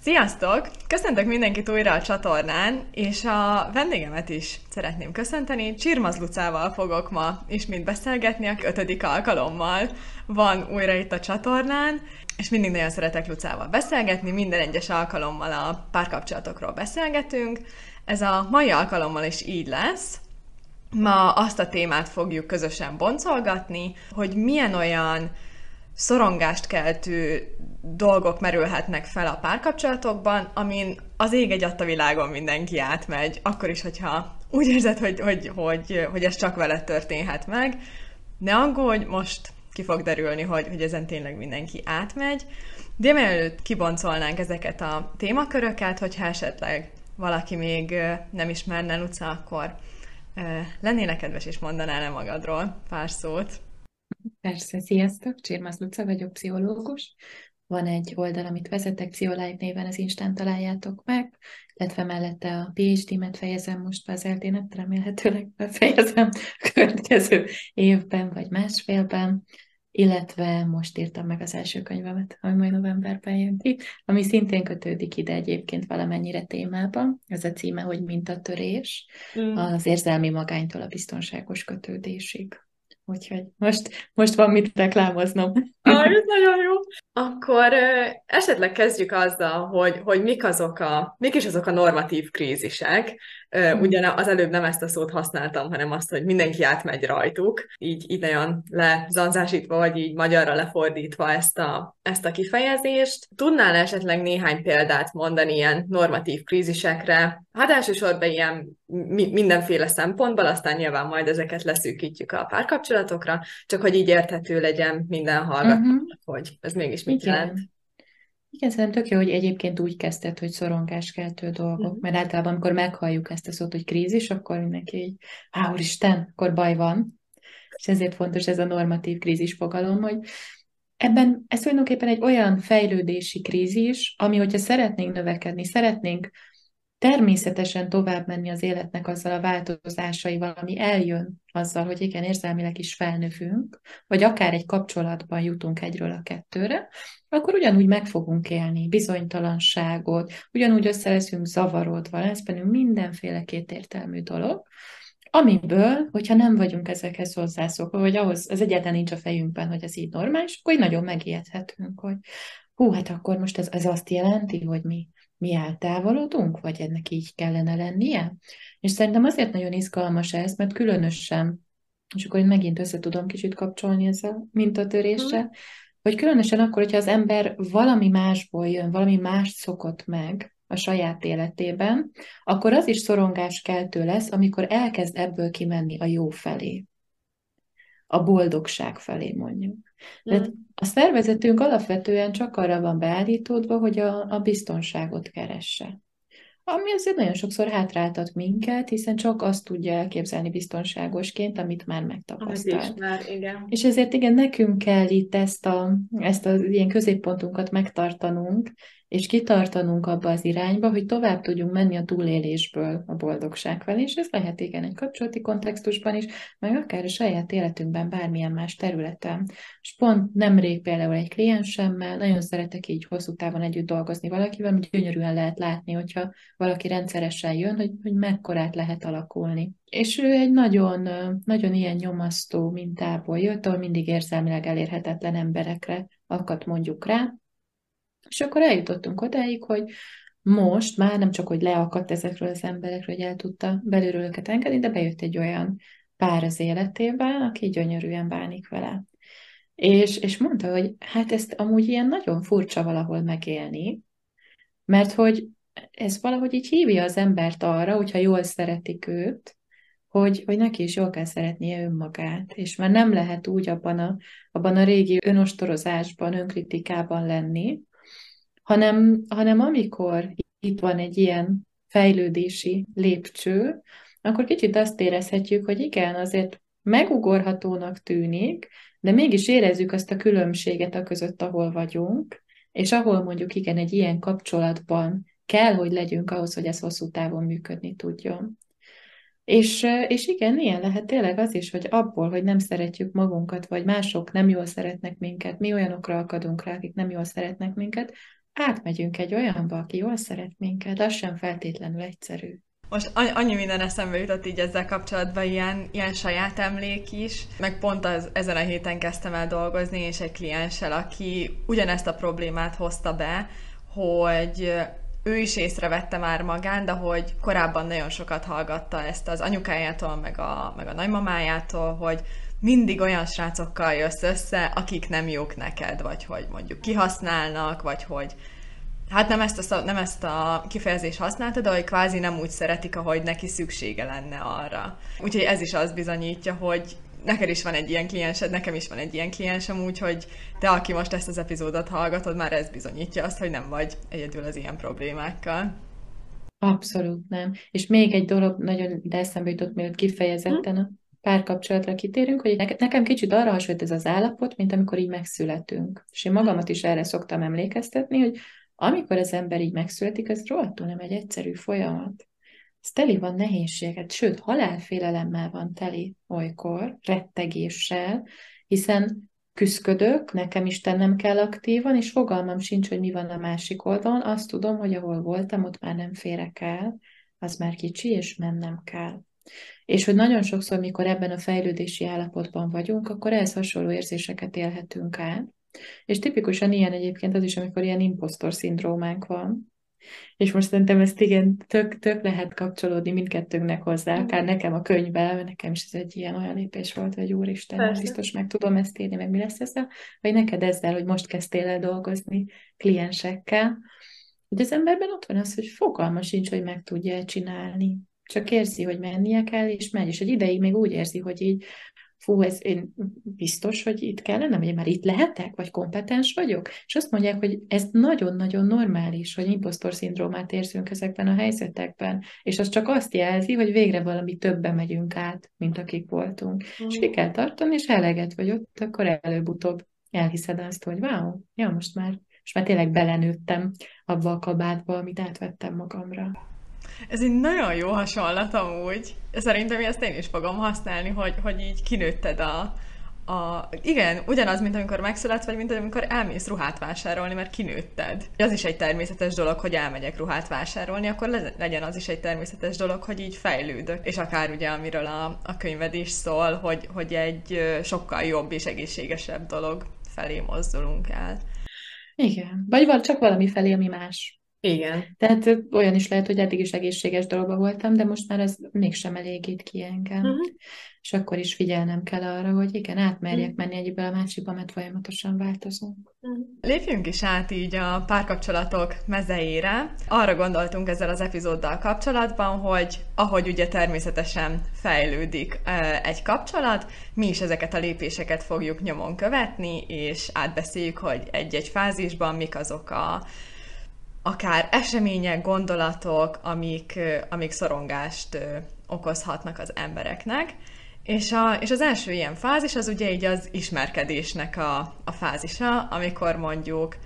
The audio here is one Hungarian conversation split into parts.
Sziasztok! Köszöntök mindenkit újra a csatornán, és a vendégemet is szeretném köszönteni. Csirmaz Lucával fogok ma ismét beszélgetni, aki 5. alkalommal van újra itt a csatornán, és mindig nagyon szeretek Lucával beszélgetni, minden egyes alkalommal a párkapcsolatokról beszélgetünk. Ez a mai alkalommal is így lesz. Ma azt a témát fogjuk közösen boncolgatni, hogy milyen olyan szorongást keltő dolgok merülhetnek fel a párkapcsolatokban, amin az ég egy adta világon mindenki átmegy, akkor is, hogyha úgy érzed, hogy ez csak veled történhet meg. Ne aggódj, most ki fog derülni, hogy ezen tényleg mindenki átmegy. De mielőtt kiboncolnánk ezeket a témaköröket, hogyha esetleg valaki még nem ismerne Luca, akkor lennél kedves és mondanál-e magadról pár szót? Persze, sziasztok! Csirmaz Luca vagyok, pszichológus. Van egy oldal, amit vezetek, Pszicholive néven, az Instán találjátok meg, illetve mellette a PhD-met fejezem most be, az LT-net remélhetőleg befejezem a következő évben vagy másfélben, illetve most írtam meg az első könyvemet, ami majd novemberben jön ki, ami szintén kötődik ide egyébként valamennyire témában. Ez a címe, hogy Mintatörés, Mm. az érzelmi magánytól a biztonságos kötődésig. Úgyhogy most van mit reklámoznom. Ez nagyon jó. Akkor esetleg kezdjük azzal, hogy mik is azok a normatív krízisek. Ugyan az előbb nem ezt a szót használtam, hanem azt, hogy mindenki átmegy rajtuk, így nagyon lezanzásítva, vagy így magyarra lefordítva ezt a kifejezést. Tudnál esetleg néhány példát mondani ilyen normatív krízisekre? Hát elsősorban ilyen mindenféle szempontból, aztán nyilván majd ezeket leszűkítjük a párkapcsolatokra, csak hogy így érthető legyen minden Uh-huh. hallgatónak, hogy ez mégis mit jelent. Igen. Igen, szerintem tök jó, hogy egyébként úgy kezdted, hogy szorongáskeltő dolgok, Mhm. mert általában, amikor meghalljuk ezt a szót, hogy krízis, akkor mindenki így, úristen, akkor baj van. És ezért fontos ez a normatív krízis fogalom, hogy ez tulajdonképpen egy olyan fejlődési krízis, ami, hogyha szeretnénk növekedni, szeretnénk természetesen tovább menni az életnek azzal a változásaival, ami eljön azzal, hogy igen, érzelmileg is felnövünk, vagy akár egy kapcsolatban jutunk egyről a kettőre, akkor ugyanúgy meg fogunk élni bizonytalanságot, ugyanúgy össze leszünk zavarodva, lesz bennünk mindenféle kétértelmű dolog, amiből, hogyha nem vagyunk ezekhez hozzászokva, vagy ahhoz, ez egyáltalán nincs a fejünkben, hogy ez így normális, akkor így nagyon megijedhetünk, hogy hát akkor most ez azt jelenti, hogy mi eltávolodunk, vagy ennek így kellene lennie? És szerintem azért nagyon izgalmas ez, mert különösen, és akkor én megint össze tudom kicsit kapcsolni ezzel Mhm. mintatöréssel, hogy különösen akkor, hogyha az ember valami másból jön, valami más szokott meg a saját életében, akkor az is szorongáskeltő lesz, amikor elkezd ebből kimenni a jó felé, a boldogság felé mondjuk. Tehát Mhm. a szervezetünk alapvetően csak arra van beállítódva, hogy a biztonságot keresse. Ami azért nagyon sokszor hátráltat minket, hiszen csak azt tudja elképzelni biztonságosként, amit már Amit megtapasztalt. ismer, igen. És ezért igen, nekünk kell itt ezt az ilyen középpontunkat megtartanunk, és kitartanunk abba az irányba, hogy tovább tudjunk menni a túlélésből a boldogság felé, és ez lehet igen egy kapcsolati kontextusban is, meg akár a saját életünkben bármilyen más területen. És pont nemrég például egy kliensemmel, nagyon szeretek így hosszú távon együtt dolgozni valakivel, hogy gyönyörűen lehet látni, hogyha valaki rendszeresen jön, hogy mekkorát lehet alakulni. És ő egy nagyon, nagyon ilyen nyomasztó mintából jött, ahol mindig érzelmileg elérhetetlen emberekre akadt mondjuk rá, és akkor eljutottunk odáig, hogy most már nem csak, hogy leakadt ezekről az emberekről, hogy el tudta belülről őket engedni, de bejött egy olyan pár az életébe, aki gyönyörűen bánik vele. És mondta, hogy hát ezt amúgy ilyen nagyon furcsa valahol megélni, mert hogy ez valahogy így hívja az embert arra, hogyha jól szeretik őt, hogy neki is jól kell szeretnie önmagát, és már nem lehet úgy abban a régi önostorozásban, önkritikában lenni, hanem amikor itt van egy ilyen fejlődési lépcső, akkor kicsit azt érezhetjük, hogy igen, azért megugorhatónak tűnik, de mégis érezzük azt a különbséget a között, ahol vagyunk, és ahol mondjuk igen, egy ilyen kapcsolatban kell, hogy legyünk ahhoz, hogy ez hosszú távon működni tudjon. És igen, ilyen lehet tényleg az is, hogy abból, hogy nem szeretjük magunkat, vagy mások nem jól szeretnek minket, mi olyanokra akadunk rá, akik nem jól szeretnek minket, átmegyünk egy olyanba, aki jól szeret minket, az sem feltétlenül egyszerű. Most annyi minden eszembe jutott így ezzel kapcsolatban, ilyen saját emlék is, meg pont ezen a héten kezdtem el dolgozni, és egy klienssel, aki ugyanezt a problémát hozta be, hogy ő is észrevette már magán, de hogy korábban nagyon sokat hallgatta ezt az anyukájától, meg a nagymamájától, hogy mindig olyan srácokkal jössz össze, akik nem jók neked, vagy hogy mondjuk kihasználnak, vagy hogy hát nem ezt a kifejezést használta, de hogy kvázi nem úgy szeretik, ahogy neki szüksége lenne arra. Úgyhogy ez is azt bizonyítja, hogy neked is van egy ilyen kliensed, nekem is van egy ilyen kliensem, úgyhogy te, aki most ezt az epizódot hallgatod, már ez bizonyítja azt, hogy nem vagy egyedül az ilyen problémákkal. Abszolút nem. És még egy dolog nagyon de eszembe jutott, mielőtt kifejezetten a párkapcsolatra kitérünk, hogy nekem kicsit arra hasonlít ez az állapot, mint amikor így megszületünk. És én magamat is erre szoktam emlékeztetni, hogy amikor az ember így megszületik, ez rohadtul nem egy egyszerű folyamat. Ez teli van nehézséget, sőt, halálfélelemmel van teli olykor, rettegéssel, hiszen küszködök, nekem is tennem kell aktívan, és fogalmam sincs, hogy mi van a másik oldalon. Azt tudom, hogy ahol voltam, ott már nem férek el, az már kicsi, és mennem kell. És hogy nagyon sokszor, mikor ebben a fejlődési állapotban vagyunk, akkor ehhez hasonló érzéseket élhetünk át. És tipikusan ilyen egyébként az is, amikor ilyen imposztor szindrómánk van. És most szerintem ezt igen, tök lehet kapcsolódni mindkettőnknek hozzá, akár nekem a könyvvel, mert nekem is ez egy ilyen olyan lépés volt, hogy úristen, nem biztos meg tudom ezt írni, meg mi lesz ezzel, vagy neked ezzel, hogy most kezdtél el dolgozni kliensekkel, hogy az emberben ott van az, hogy fogalma sincs, hogy meg tudja csinálni. Csak érzi, hogy mennie kell, és megy. És egy ideig még úgy érzi, hogy így fú, én biztos, hogy itt kellene, vagy én már itt lehetek, vagy kompetens vagyok. És azt mondják, hogy ez nagyon-nagyon normális, hogy imposztor szindrómát érzünk ezekben a helyzetekben. És az csak azt jelzi, hogy végre valami többen megyünk át, mint akik voltunk. És ki kell tartani, és eleget vagy ott, akkor előbb-utóbb elhiszed azt, hogy wow, ja, most már tényleg belenőttem abba a kabátba, amit átvettem magamra. Ez egy nagyon jó hasonlat amúgy. Szerintem ezt én is fogom használni, hogy így kinőtted igen, ugyanaz, mint amikor megszületsz, vagy mint amikor elmész ruhát vásárolni, mert kinőtted. Az is egy természetes dolog, hogy elmegyek ruhát vásárolni, akkor legyen az is egy természetes dolog, hogy így fejlődök. És akár ugye, amiről a könyved is szól, hogy egy sokkal jobb és egészségesebb dolog felé mozdulunk el. Igen. Vagy csak valami felé, ami más. Igen. Tehát olyan is lehet, hogy eddig is egészséges dologban voltam, de most már ez mégsem elégít ki engem. És akkor is figyelnem kell arra, hogy igen, átmerjek menni egyiből a másikba, mert folyamatosan változunk. Lépjünk is át így a párkapcsolatok mezeire. Arra gondoltunk ezzel az epizóddal kapcsolatban, hogy ahogy ugye természetesen fejlődik egy kapcsolat, mi is ezeket a lépéseket fogjuk nyomon követni, és átbeszéljük, hogy egy-egy fázisban mik azok akár események, gondolatok, amik szorongást okozhatnak az embereknek. És az első ilyen fázis az ugye így az ismerkedésnek a fázisa, amikor mondjuk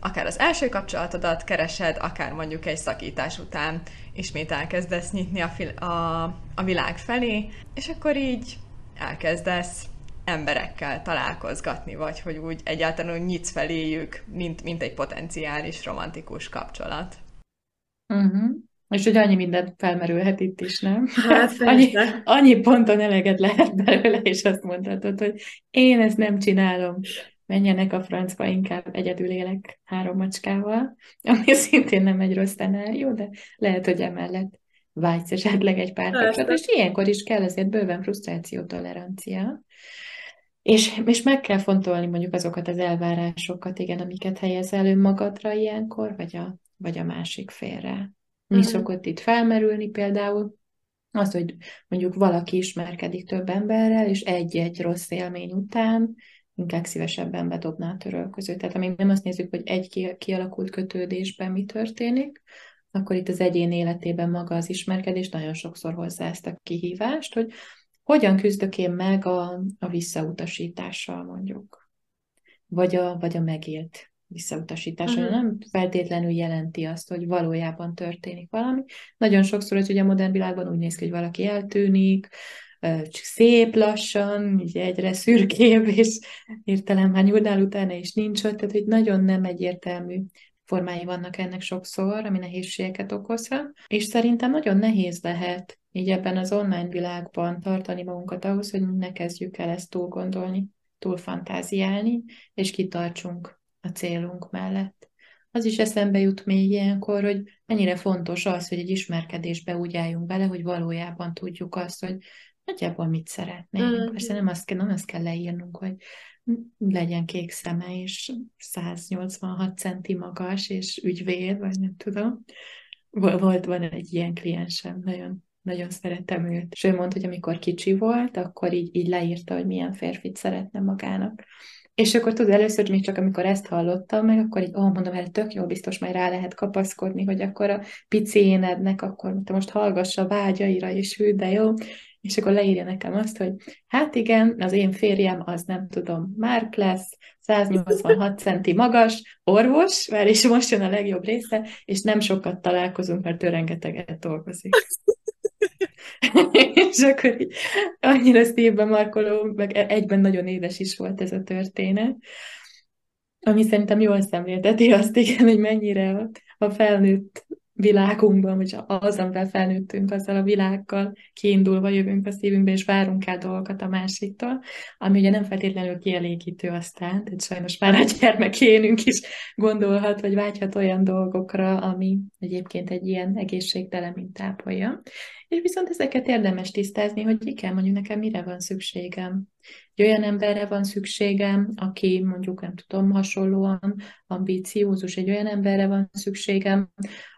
akár az első kapcsolatodat keresed, akár mondjuk egy szakítás után ismét elkezdesz nyitni a világ felé, és akkor így elkezdesz emberekkel találkozgatni, vagy hogy úgy egyáltalán nyitsz feléjük, mint egy potenciális romantikus kapcsolat. És hogy annyi minden felmerülhet itt is, nem? Hát annyi ponton eleget lehet belőle, és azt mondhatod, hogy én ezt nem csinálom. Menjenek a francba, inkább egyedül élek 3 macskával, ami szintén nem egy rossz szenárió, de lehet, hogy emellett vágysz esetleg egy párkapcsolat, és ilyenkor is kell azért bőven frusztráció tolerancia. És meg kell fontolni mondjuk azokat az elvárásokat, igen, amiket helyezel önmagadra ilyenkor, vagy a másik félre. Mi szokott itt felmerülni például? Az, hogy mondjuk valaki ismerkedik több emberrel, és egy-egy rossz élmény után inkább szívesebben bedobná a törölközőt. Tehát amíg nem azt nézzük, hogy egy kialakult kötődésben mi történik, akkor itt az egyén életében maga az ismerkedés nagyon sokszor hozzá ezt a kihívást, hogy hogyan küzdök én meg a visszautasítással mondjuk, vagy a megélt visszautasítás, nem feltétlenül jelenti azt, hogy valójában történik valami. Nagyon sokszor ez ugye a modern világban úgy néz ki, hogy valaki eltűnik, csak szép lassan, így egyre szürkébb, és hirtelen már nyúlnál utána, és nincs ott, tehát hogy nagyon nem egyértelmű formái vannak ennek sokszor, ami nehézségeket okozhat, és szerintem nagyon nehéz lehet így ebben az online világban tartani magunkat ahhoz, hogy ne kezdjük el ezt túl gondolni, túl fantáziálni, és kitartsunk a célunk mellett. Az is eszembe jut még ilyenkor, hogy mennyire fontos az, hogy egy ismerkedésbe úgy álljunk bele, hogy valójában tudjuk azt, hogy nagyjából mit szeretnénk. Persze nem azt kell leírnunk, hogy legyen kék szeme, és 186 centi magas, és ügyvéd, vagy nem tudom. Van egy ilyen kliensem, nagyon, nagyon szeretem őt. És ő mondta, hogy amikor kicsi volt, akkor így leírta, hogy milyen férfit szeretne magának. És akkor tudod, először még csak amikor ezt hallottam meg, akkor így, mondom, erre tök jó, biztos majd rá lehet kapaszkodni, hogy akkor a pici énednek, akkor te most hallgass a vágyaira, és hű, de jó. És akkor leírja nekem azt, hogy hát igen, az én férjem az nem tudom, Márk lesz, 186 centi magas, orvos, és most jön a legjobb része, és nem sokat találkozunk, mert ő rengeteget dolgozik. És akkor így annyira szívbe markoló, meg egyben nagyon édes is volt ez a történet, ami szerintem jól szemlélteti azt, igen, hogy mennyire a felnőtt világunkban, vagy az, amivel felnőttünk, azzal a világgal kiindulva jövünk a szívünkbe, és várunk el dolgokat a másiktól, ami ugye nem feltétlenül kielégítő aztán, tehát sajnos már a gyermekénünk is gondolhat, vagy vágyhat olyan dolgokra, ami egyébként egy ilyen egészségtelen, mint tápolja. És viszont ezeket érdemes tisztázni, hogy igen, mondjuk nekem mire van szükségem. Egy olyan emberre van szükségem, aki mondjuk nem tudom, hasonlóan ambíciózus, egy olyan emberre van szükségem,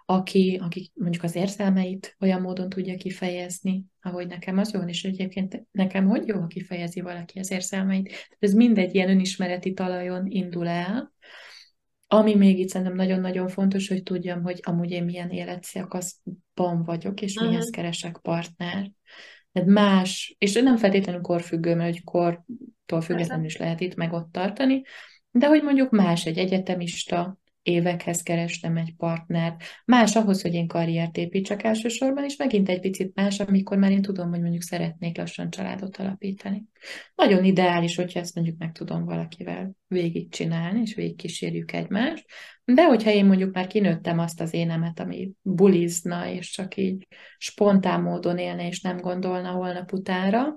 aki mondjuk az érzelmeit olyan módon tudja kifejezni, ahogy nekem az jó, és egyébként nekem hogy jó, ha kifejezi valaki az érzelmeit. Tehát ez mindegy ilyen önismereti talajon indul el, ami még itt szerintem nagyon-nagyon fontos, hogy tudjam, hogy amúgy én milyen életszakaszban vagyok, és mihez keresek partner. Tehát más, és nem feltétlenül korfüggő, mert hogy kortól függetlenül is lehet itt meg ott tartani, de hogy mondjuk más egy egyetemista, évekhez kerestem egy partner, más ahhoz, hogy én karriert építsek elsősorban, és megint egy picit más, amikor már én tudom, hogy mondjuk szeretnék lassan családot alapítani. Nagyon ideális, hogyha ezt mondjuk meg tudom valakivel végigcsinálni, és végigkísérjük egymást, de hogyha én mondjuk már kinőttem azt az énemet, ami bulizna, és csak így spontán módon élne, és nem gondolna holnap utánra,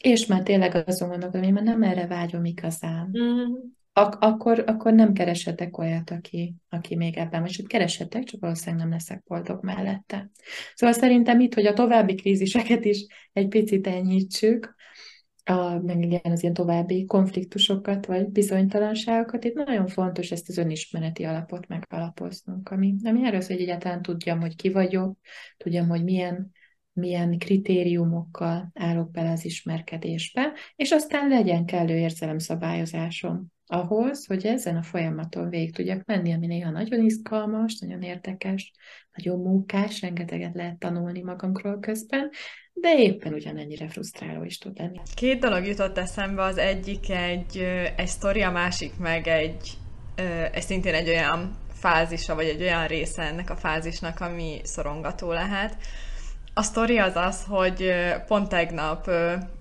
és már tényleg azon gondolkodom, hogy én már nem erre vágyom igazán. Akkor nem keresetek olyat, aki még ebben, vagy keresetek, csak valószínűleg nem leszek boldog mellette. Szóval szerintem itt, hogy a további kríziseket is egy picit enyhítsük, meg igen, az ilyen további konfliktusokat, vagy bizonytalanságokat, itt nagyon fontos ezt az önismereti alapot megalapoznunk, ami erről szól, hogy egyáltalán tudjam, hogy ki vagyok, tudjam, hogy milyen kritériumokkal állok bele az ismerkedésbe, és aztán legyen kellő érzelemszabályozásom ahhoz, hogy ezen a folyamaton végig tudjak menni, ami néha nagyon izgalmas, nagyon érdekes, nagyon munkás, rengeteget lehet tanulni magunkról közben, de éppen ugyanennyire frusztráló is tud lenni. Két dolog jutott eszembe, az egyik egy sztori, a másik meg egy szintén egy olyan fázisa, vagy egy olyan része ennek a fázisnak, ami szorongató lehet. A sztori az az, hogy pont tegnap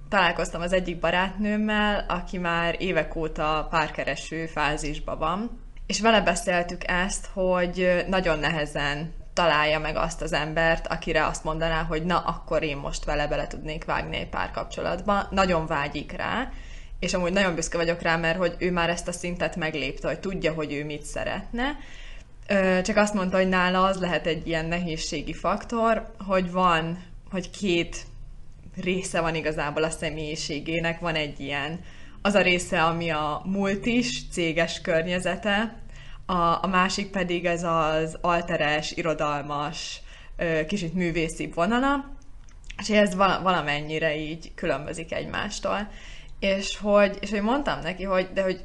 találkoztam az egyik barátnőmmel, aki már évek óta párkereső fázisban van, és vele beszéltük ezt, hogy nagyon nehezen találja meg azt az embert, akire azt mondaná, hogy na, akkor én most vele bele tudnék vágni egy párkapcsolatba. Nagyon vágyik rá, és amúgy nagyon büszke vagyok rá, mert hogy ő már ezt a szintet meglépte, hogy tudja, hogy ő mit szeretne. Csak azt mondta, hogy nála az lehet egy ilyen nehézségi faktor, hogy két része van igazából a személyiségének. Van egy ilyen, az a része, ami a multis, céges környezete, a másik pedig ez az alteres, irodalmas, kicsit művészibb vonala, és ez valamennyire így különbözik egymástól. És hogy mondtam neki, hogy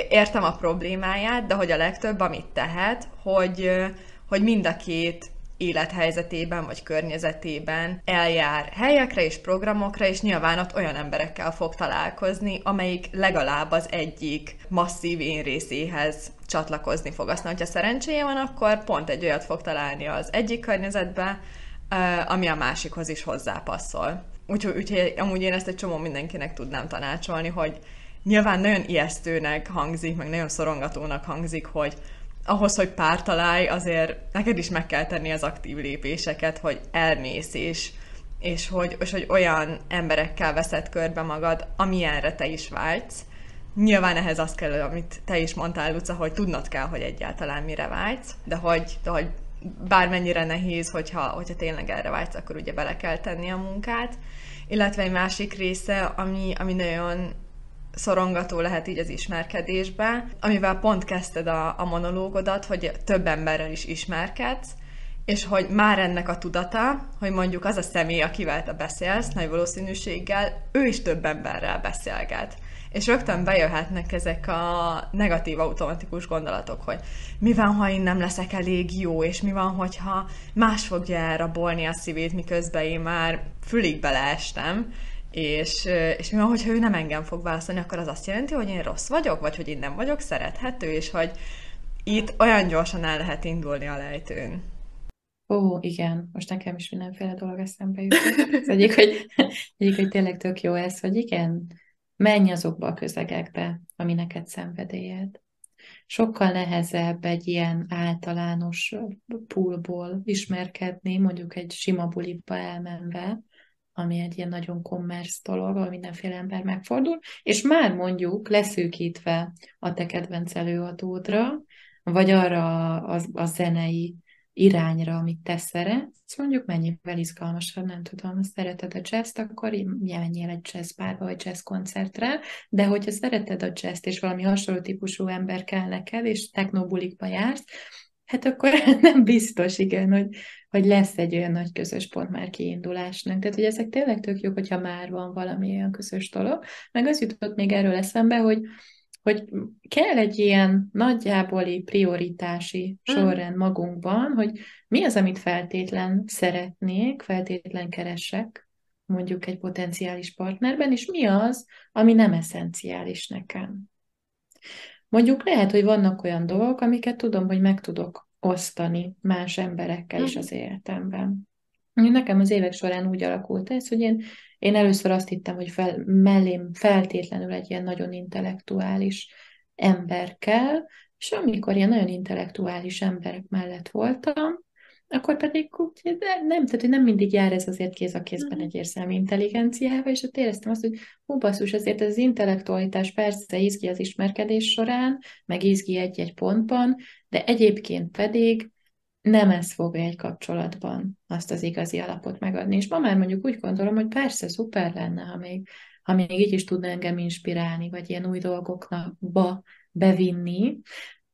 értem a problémáját, de hogy a legtöbb, amit tehet, hogy mind a két élethelyzetében vagy környezetében eljár helyekre és programokra, és nyilván ott olyan emberekkel fog találkozni, amelyik legalább az egyik masszív én részéhez csatlakozni fog. Aztán, hogyha szerencséje van, akkor pont egy olyat fog találni az egyik környezetbe, ami a másikhoz is hozzápasszol. úgyhogy amúgy én ezt egy csomó mindenkinek tudnám tanácsolni, hogy nyilván nagyon ijesztőnek hangzik, meg nagyon szorongatónak hangzik, hogy ahhoz, hogy pár találj, azért neked is meg kell tenni az aktív lépéseket, hogy elmész, és hogy olyan emberekkel veszed körbe magad, amilyenre te is vágysz. Nyilván ehhez az kell, amit te is mondtál, Luca, hogy tudnod kell, hogy egyáltalán mire vágysz, de hogy bármennyire nehéz, hogyha tényleg erre vágysz, akkor ugye bele kell tenni a munkát. Illetve egy másik része, ami nagyon szorongató lehet így az ismerkedésbe, amivel pont kezdted a monológodat, hogy több emberrel is ismerkedsz, és hogy már ennek a tudata, hogy mondjuk az a személy, akivel te beszélsz, nagy valószínűséggel, ő is több emberrel beszélget. És rögtön bejöhetnek ezek a negatív automatikus gondolatok, hogy mi van, ha én nem leszek elég jó, és mi van, hogyha más fogja elrabolni a szívét, miközben én már fülig beleestem, és mi van, hogyha ő nem engem fog választani, akkor az azt jelenti, hogy én rossz vagyok, vagy hogy én nem vagyok szerethető, és hogy itt olyan gyorsan el lehet indulni a lejtőn. Ó, igen, most nekem is mindenféle dolog eszembe jutott. Az egyik, hogy tényleg tök jó ez, hogy igen, menj azokba a közegekbe, ami neked szenvedélyed. Sokkal nehezebb egy ilyen általános poolból ismerkedni, mondjuk egy sima buliba elmenve, ami egy ilyen nagyon commerce dolog, ahol mindenféle ember megfordul, és már mondjuk leszűkítve a te kedvenc előadódra, vagy arra a zenei irányra, amit te szeretsz, mondjuk mennyivel izgalmasabb, nem tudom, ha szereted a jazzt, akkor menjél egy jazzbárba, vagy jazz koncertre, de hogyha szereted a jazzt, és valami hasonló típusú ember kell neked, és technobulikba jársz, hát akkor nem biztos, igen, hogy lesz egy olyan nagy közös pont már kiindulásnak. Tehát, hogy ezek tényleg tök jók, hogyha már van valami olyan közös dolog. Meg az jutott még erről eszembe, hogy kell egy ilyen nagyjáboli prioritási sorrend magunkban, hogy mi az, amit feltétlen szeretnék, feltétlen keresek, mondjuk egy potenciális partnerben, és mi az, ami nem eszenciális nekem. Mondjuk lehet, hogy vannak olyan dolgok, amiket tudom, hogy meg tudok osztani más emberekkel is az életemben. Nekem az évek során úgy alakult ez, hogy én először azt hittem, hogy mellém feltétlenül egy ilyen nagyon intellektuális ember kell, és amikor ilyen nagyon intellektuális emberek mellett voltam, akkor pedig tehát, hogy nem mindig jár ez azért kéz a kézben egy érzelmi intelligenciával, és ott éreztem azt, hogy hú, basszus, azért ez az intellektualitás persze izgi az ismerkedés során, meg izgi egy-egy pontban, de egyébként pedig nem ez fogja egy kapcsolatban azt az igazi alapot megadni. És ma már mondjuk úgy gondolom, hogy persze szuper lenne, ha még így is tudna engem inspirálni, vagy ilyen új dolgokba bevinni,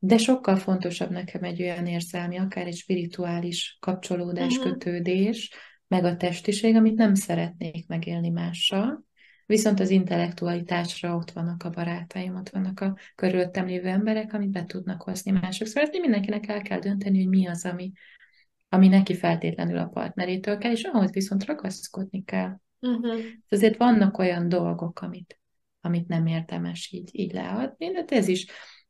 de sokkal fontosabb nekem egy olyan érzelmi, akár egy spirituális kapcsolódás, kötődés, meg a testiség, amit nem szeretnék megélni mással. Viszont az intellektualitásra ott vannak a barátaim, ott vannak a körülöttem lévő emberek, amit be tudnak hozni mások. Szóval ezt mindenkinek el kell dönteni, hogy mi az, ami neki feltétlenül a partnerétől kell, és ahhoz viszont ragaszkodni kell. Azért vannak olyan dolgok, amit nem érdemes így leadni, de ez is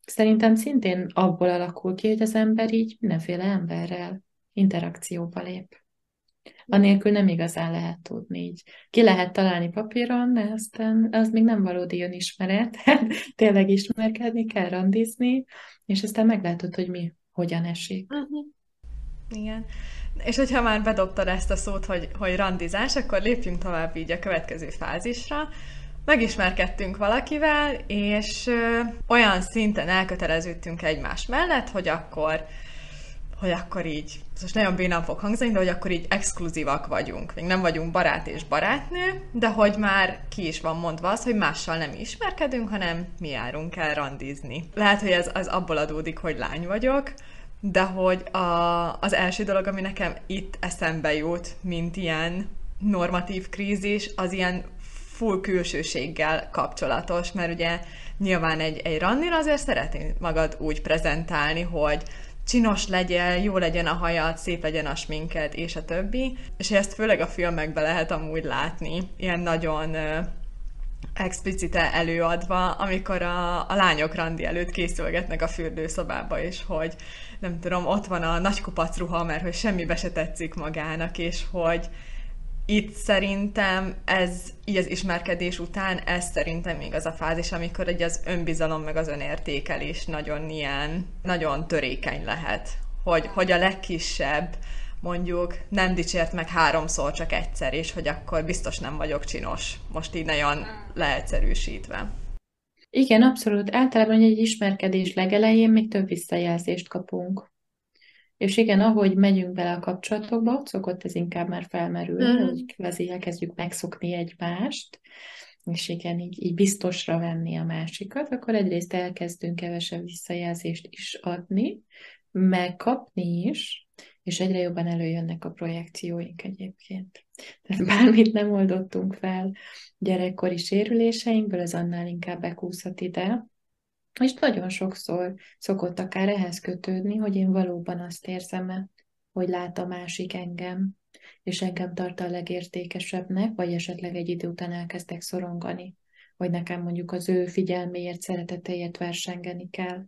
szerintem szintén abból alakul ki, hogy az ember így mindenféle emberrel interakcióba lép. Anélkül nem igazán lehet tudni így. Ki lehet találni papíron, de aztán az még nem valódi önismeret. Tényleg ismerkedni kell, randizni, és aztán meglátod, hogy mi hogyan esik. Igen. És hogyha már bedobtad ezt a szót, hogy randizás, akkor lépjünk tovább így a következő fázisra. Megismerkedtünk valakivel, és olyan szinten elköteleződtünk egymás mellett, hogy akkor így, most nagyon bénán fog hangzani, de hogy akkor így exkluzívak vagyunk. Még nem vagyunk barát és barátnő, de hogy már ki is van mondva az, hogy mással nem ismerkedünk, hanem mi járunk el randizni. Lehet, hogy ez az abból adódik, hogy lány vagyok, de hogy az első dolog, ami nekem itt eszembe jut, mint ilyen normatív krízis, az ilyen full külsőséggel kapcsolatos, mert ugye nyilván egy randin azért szeretnéd magad úgy prezentálni, hogy csinos legyen, jó legyen a hajad, szép legyen a sminked, és a többi. És ezt főleg a filmekben lehet amúgy látni, ilyen nagyon explicite előadva, amikor a lányok randi előtt készülgetnek a fürdőszobába, és hogy nem tudom, ott van a nagy kupac ruha, mert hogy semmibe se tetszik magának, és hogy itt szerintem ez, így az ismerkedés után, ez szerintem még az a fázis, amikor egy az önbizalom meg az önértékelés nagyon ilyen, nagyon törékeny lehet. Hogy a legkisebb mondjuk nem dicsért meg 3-szor, csak egyszer, és hogy akkor biztos nem vagyok csinos. Most így nagyon leegyszerűsítve. Igen, abszolút. Általában egy ismerkedés legelején még több visszajelzést kapunk. És igen, ahogy megyünk bele a kapcsolatokba, ott szokott ez inkább már felmerülni, hogy kvázi elkezdjük megszokni egymást, és igen, így biztosra venni a másikat, akkor egyrészt elkezdünk kevesebb visszajelzést is adni, meg kapni is, és egyre jobban előjönnek a projekcióink egyébként. Tehát bármit nem oldottunk fel gyerekkori sérüléseinkből, az annál inkább bekúszhat ide, és nagyon sokszor szokott akár ehhez kötődni, hogy én valóban azt érzem, hogy lát a másik engem, és engem tart a legértékesebbnek, vagy esetleg egy idő után elkezdek szorongani, vagy nekem mondjuk az ő figyelméért, szeretetéért versengeni kell.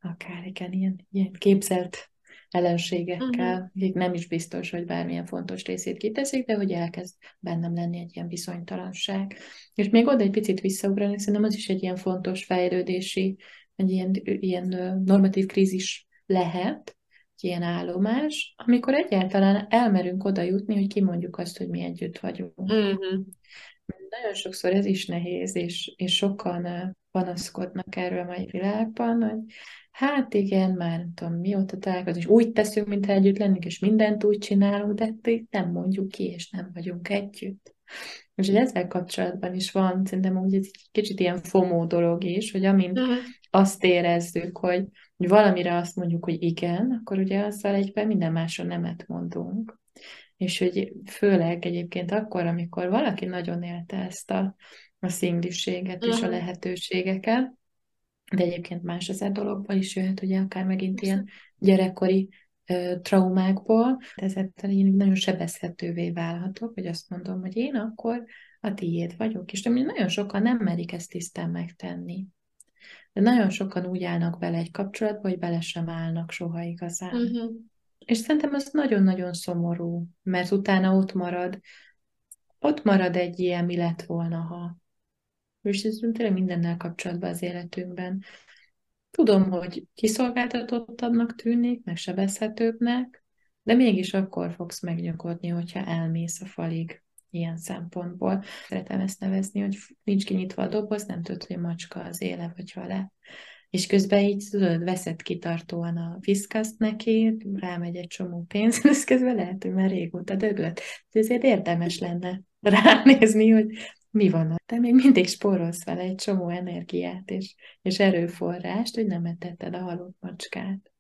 Akár igen, ilyen képzelt ellenségekkel, akik nem is biztos, hogy bármilyen fontos részét kiteszik, de hogy elkezd bennem lenni egy ilyen bizonytalanság. És még oda egy picit visszaugrani, szerintem az is egy ilyen fontos fejlődési, egy ilyen normatív krízis lehet, egy ilyen állomás, amikor egyáltalán elmerünk oda jutni, hogy kimondjuk azt, hogy mi együtt vagyunk. Nagyon sokszor ez is nehéz, és sokan panaszkodnak erről a mai világban, hogy hát igen, már nem tudom mióta találkozunk, és úgy teszünk, mintha együtt lennénk, és mindent úgy csinálunk, de itt nem mondjuk ki, és nem vagyunk együtt. És ezzel kapcsolatban is van, szerintem úgy ez egy kicsit ilyen FOMO dolog is, hogy amint azt érezzük, hogy valamire azt mondjuk, hogy igen, akkor ugye azzal egyben minden másra nemet mondunk. És hogy főleg egyébként akkor, amikor valaki nagyon élte ezt a szingliséget és a lehetőségeket, de egyébként más ezer dologból is jöhet, ugye akár megint ilyen gyerekkori traumákból, ezáltal én nagyon sebezhetővé válhatok, hogy azt mondom, hogy én akkor a tiéd vagyok, és nagyon sokan nem merik ezt tisztán megtenni. De nagyon sokan úgy állnak bele egy kapcsolatba, hogy bele sem állnak soha igazán. És szerintem az nagyon-nagyon szomorú, mert utána ott marad egy ilyen mi lett volna, ha. És ez tényleg mindennel kapcsolatban az életünkben. Tudom, hogy kiszolgáltatottabbnak tűnik, meg sebezhetőbbnek, de mégis akkor fogsz megnyugodni, hogyha elmész a falig ilyen szempontból. Szeretem ezt nevezni, hogy nincs kinyitva a doboz, nem tudod, hogy a macska az éle vagy halál. És közben így tudod, veszed kitartóan a viszkaszt neki, rámegy egy csomó pénz, és közben lehet, hogy már régóta döglött. Ezért érdemes lenne ránézni, hogy mi van ott. Te még mindig spórolsz vele egy csomó energiát és erőforrást, hogy nem etetted a halott macskát.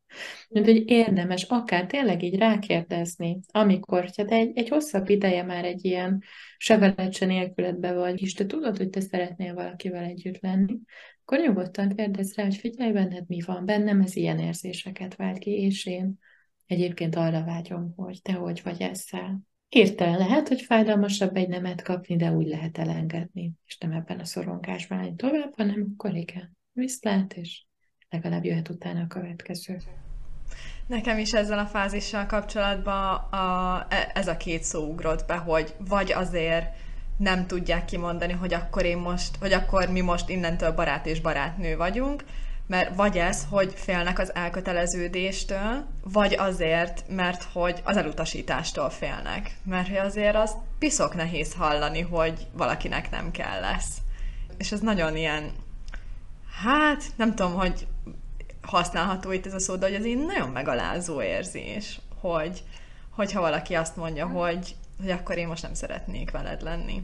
Mint hogy érdemes akár tényleg így rákérdezni, amikor te egy hosszabb ideje már egy ilyen sebelecse nélkületbe vagy, és te tudod, hogy te szeretnél valakivel együtt lenni, akkor nyugodtan kérdezz rá, hogy figyelj, benned mi van, bennem ez ilyen érzéseket vált ki, és én egyébként arra vágyom, hogy te hogy vagy ezzel. Hirtelen lehet, hogy fájdalmasabb egy nemet kapni, de úgy lehet elengedni, és nem ebben a szorongásban lenni tovább, hanem akkor igen, viszlát, és legalább jöhet utána a következő. Nekem is ezzel a fázissal kapcsolatban ez a két szó ugrott be, hogy vagy azért nem tudják kimondani, hogy akkor mi most innentől barát és barátnő vagyunk, mert vagy ez, hogy félnek az elköteleződéstől, vagy azért, mert hogy az elutasítástól félnek. Mert hogy azért az piszok nehéz hallani, hogy valakinek nem kell lesz. És ez nagyon ilyen, hát nem tudom, hogy használható itt ez a szó, de hogy ez így nagyon megalázó érzés, hogyha valaki azt mondja, hogy akkor én most nem szeretnék veled lenni.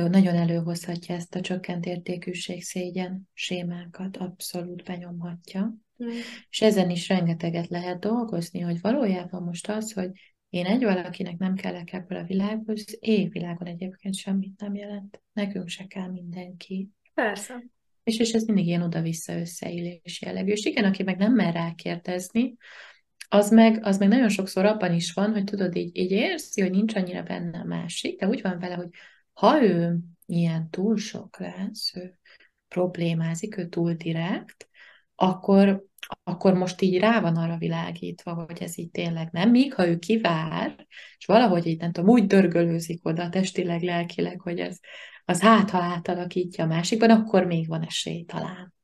Nagyon előhozhatja ezt a csökkent értékűség szégyen sémákat, abszolút benyomhatja. És ezen is rengeteget lehet dolgozni, hogy valójában most az, hogy én egy valakinek nem kellek ebből a világból, az égvilágon egyébként semmit nem jelent. Nekünk se kell mindenki. Persze. És ez mindig ilyen oda-vissza összeillés jellegű. És igen, aki meg nem mer rákérdezni, az meg nagyon sokszor abban is van, hogy tudod, így érzi, hogy nincs annyira benne a másik, de úgy van vele, hogy ha ő ilyen túl sok lesz, ő problémázik, ő túl direkt, akkor, akkor most így rá van arra világítva, hogy ez így tényleg nem. Míg ha ő kivár, és valahogy így nem tudom, úgy dörgölőzik oda testileg, lelkileg, hogy ez az ha átalakítja a másikban, akkor még van esély talán.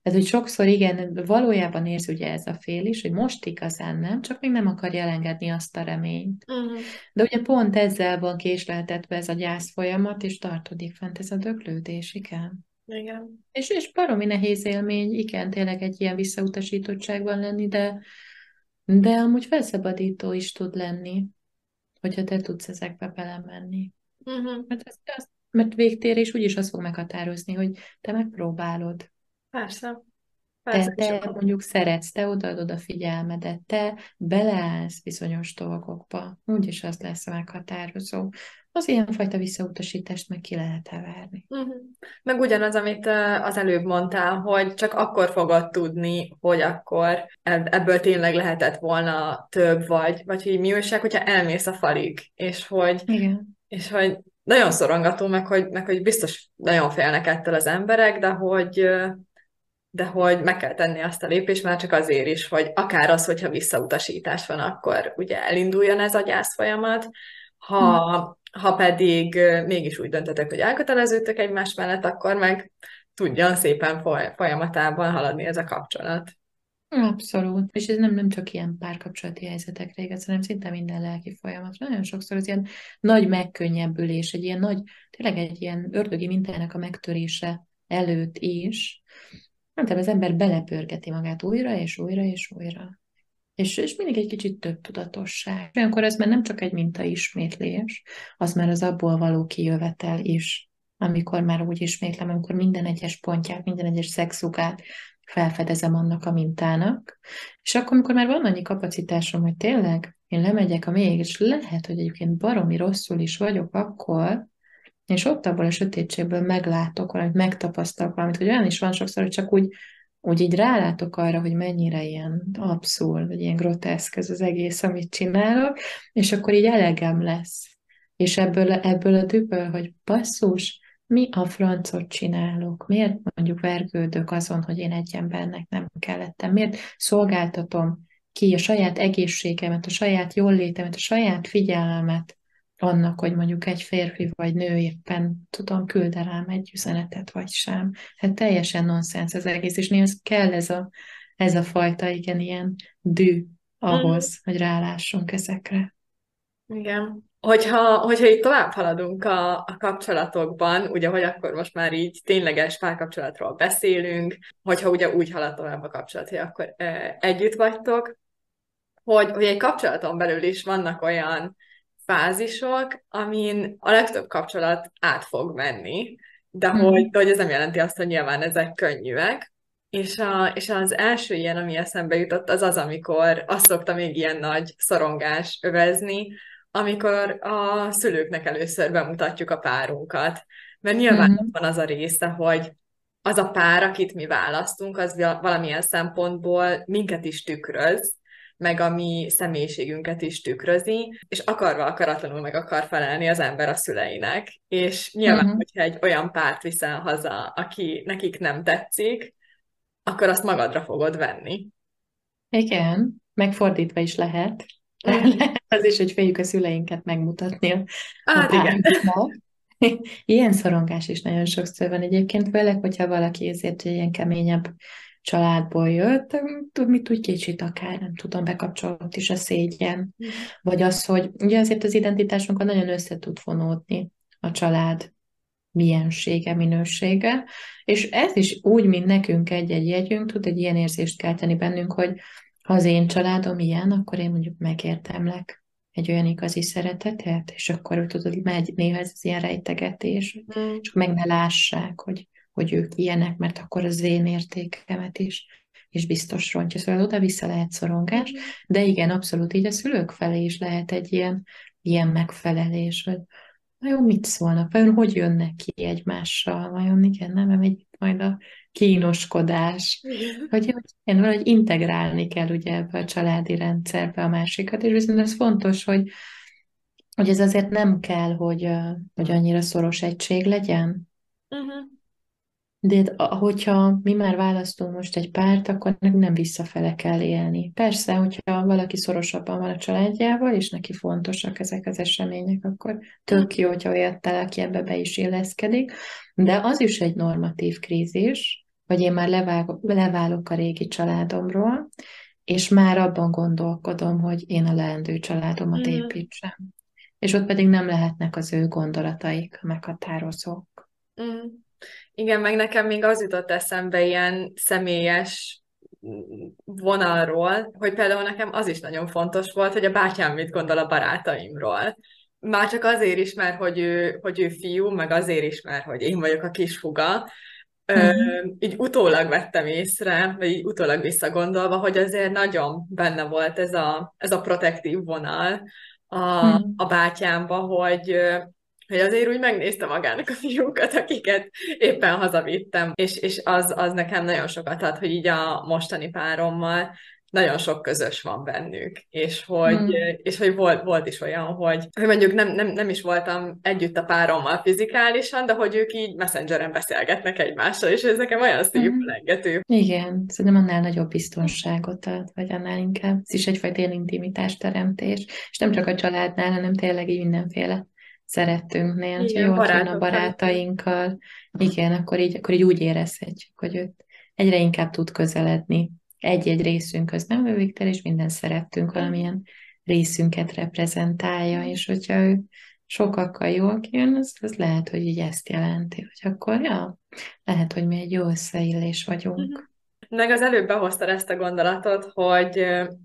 Tehát, hogy sokszor igen, valójában érzi ugye ez a fél is, hogy most igazán nem, csak még nem akarja elengedni azt a reményt. Uh-huh. De ugye pont ezzel van késleltetve ez a gyász folyamat, és tartódik fent ez a döglődés, igen. Igen. És baromi nehéz élmény, igen, tényleg egy ilyen visszautasítottságban lenni, de amúgy felszabadító is tud lenni, hogyha te tudsz ezekbe belemenni. Uh-huh. Mert végtérés úgyis azt fog meghatározni, hogy te megpróbálod. Persze. Persze, és Te mondjuk szeretsz, te odaadod a figyelmedet, te beleállsz bizonyos dolgokba, úgyis az lesz a meghatározó. Az ilyenfajta visszautasítást meg ki lehet verni. uh-huh. Meg ugyanaz, amit az előbb mondtál, hogy csak akkor fogod tudni, hogy akkor ebből tényleg lehetett volna több, vagy hogy mi újság, hogyha elmész a falig, Igen. és hogy nagyon szorongató, meg hogy biztos nagyon félnek ettől az emberek, de hogy meg kell tenni azt a lépést, már csak azért is, hogy akár az, hogyha visszautasítás van, akkor ugye elinduljon ez a gyász folyamat, Hm. ha pedig mégis úgy döntetek, hogy elköteleződtök egymás mellett, akkor meg tudjon szépen folyamatában haladni ez a kapcsolat. Abszolút. És ez nem csak ilyen párkapcsolati helyzetekre igaz, hanem szinte minden lelki folyamat. Nagyon sokszor az ilyen nagy megkönnyebbülés, egy ilyen nagy, tényleg egy ilyen ördögi mintának a megtörése előtt is, nem tudom, az ember belepörgeti magát újra és újra és újra. És mindig egy kicsit több tudatosság. Olyankor ez már nem csak egy mintaismétlés, az már az abból való kijövetel is, amikor már úgy ismétlem, amikor minden egyes pontját, minden egyes szexugát felfedezem annak a mintának, és akkor, amikor már van annyi kapacitásom, hogy tényleg én lemegyek a mélyig, és lehet, hogy egyébként baromi rosszul is vagyok akkor, és ott abból a sötétségből meglátok valamit, megtapasztalok valamit, hogy olyan is van sokszor, hogy csak úgy így rálátok arra, hogy mennyire ilyen abszurd, vagy ilyen groteszk ez az egész, amit csinálok, és akkor így elegem lesz. És ebből a dühből, hogy basszus, mi a francot csinálok? Miért mondjuk vergődök azon, hogy én egy embernek nem kellettem? Miért szolgáltatom ki a saját egészségemet, a saját jólétemet, a saját figyelmemet annak, hogy mondjuk egy férfi vagy nő éppen, tudom, küld el rám egy üzenetet, vagy sem. Hát teljesen nonsens az egész, és néha kell ez a fajta, igen, ilyen dű Mhm. ahhoz, hogy rálássunk ezekre. Igen. Hogyha így tovább haladunk a kapcsolatokban, ugye, hogy akkor most már így tényleges párkapcsolatról beszélünk, hogyha ugye úgy halad tovább a kapcsolat, hogy akkor együtt vagytok, hogy egy kapcsolaton belül is vannak olyan fázisok, amin a legtöbb kapcsolat át fog menni, de hogy ez nem jelenti azt, hogy nyilván ezek könnyűek. És az első ilyen, ami eszembe jutott, az az, amikor azt szokta még ilyen nagy szorongás övezni, amikor a szülőknek először bemutatjuk a párunkat. Mert nyilván ott Mhm. van az a része, hogy az a pár, akit mi választunk, az valamilyen szempontból minket is tükröz, meg a mi személyiségünket is tükrözi, és akarva akaratlanul meg akar felelni az ember a szüleinek. És nyilván, Mhm. hogyha egy olyan párt viszel haza, aki nekik nem tetszik, akkor azt magadra fogod venni. Igen, megfordítva is lehet. Mm. Lehet az is, hogy féljük a szüleinket megmutatni a Hát igen. párunknak. Ilyen szorongás is nagyon sokszor van egyébként, főleg, hogyha valaki ezért egy ilyen keményebb családból jött, mit úgy kicsit akár, nem tudom, bekapcsolódott is a szégyen. Vagy az, hogy ugye azért az identitásunkkal nagyon össze tud fonódni a család miensége, minősége, és ez is úgy, mint nekünk egy-egy jegyünk, tud egy ilyen érzést kelteni bennünk, hogy ha az én családom ilyen, akkor én mondjuk megértemlek egy olyan igazi szeretetet, és akkor tudod, megy néha ez az ilyen rejtegetés, Mm. és akkor meg ne lássák, hogy ők ilyenek, mert akkor az én értékemet is és biztos rontja. Szóval oda-vissza lehet szorongás, Mm. de igen, abszolút így a szülők felé is lehet egy ilyen megfelelés, hogy vajon mit szólnak, vajon hogy jönnek ki egymással, vajon igen, nem megy majd a kínoskodás, Igen. hogy igen, valahogy integrálni kell ugye ebbe a családi rendszerbe a másikat, és viszont ez fontos, hogy ez azért nem kell, hogy annyira szoros egység legyen. Mhm. De hogyha mi már választunk most egy párt, akkor nekünk nem visszafele kell élni. Persze, hogyha valaki szorosabban van a családjával, és neki fontosak ezek az események, akkor tök jó, hogyha olyat talál, aki ebbe be is illeszkedik. De az is egy normatív krízis, hogy én már leválok a régi családomról, és már abban gondolkodom, hogy én a leendő családomat Mhm. építsem. És ott pedig nem lehetnek az ő gondolataik meghatározók. Mhm. Igen, meg nekem még az jutott eszembe ilyen személyes vonalról, hogy például nekem az is nagyon fontos volt, hogy a bátyám mit gondol a barátaimról. Már csak azért is, mert hogy ő fiú, meg azért is, mert hogy én vagyok a kishuga. Ö, Mhm. így utólag vettem észre, vagy így utólag visszagondolva, hogy azért nagyon benne volt ez a protektív vonal a Mhm. bátyámba, hogy azért úgy megnézte magának a fiúkat, akiket éppen hazavittem, és az nekem nagyon sokat ad, hogy így a mostani párommal nagyon sok közös van bennük, és hogy, Mhm. és hogy volt is olyan, hogy mondjuk nem is voltam együtt a párommal fizikálisan, de hogy ők így messengeren beszélgetnek egymással, és ez nekem olyan Mhm. szívmelengető. Igen, szerintem annál nagyobb biztonságot ad, vagy annál inkább. Ez is egyfajta ilyen intimitás teremtés. És nem csak a családnál, hanem tényleg így mindenféle szerettünknél. Ha Igen, jól kijön a barátokkal is. barátainkkal, igen, akkor így úgy érezhetjük, hogy őt egyre inkább tud közeledni. Egy-egy részünkhöz, nem ő Viktor, és minden szerettünk valamilyen részünket reprezentálja, és hogyha ő sokakkal jól kijön, az lehet, hogy így ezt jelenti, hogy akkor, ja, lehet, hogy mi egy jó összeillés Mhm. vagyunk. Meg az előbb behoztad ezt a gondolatot,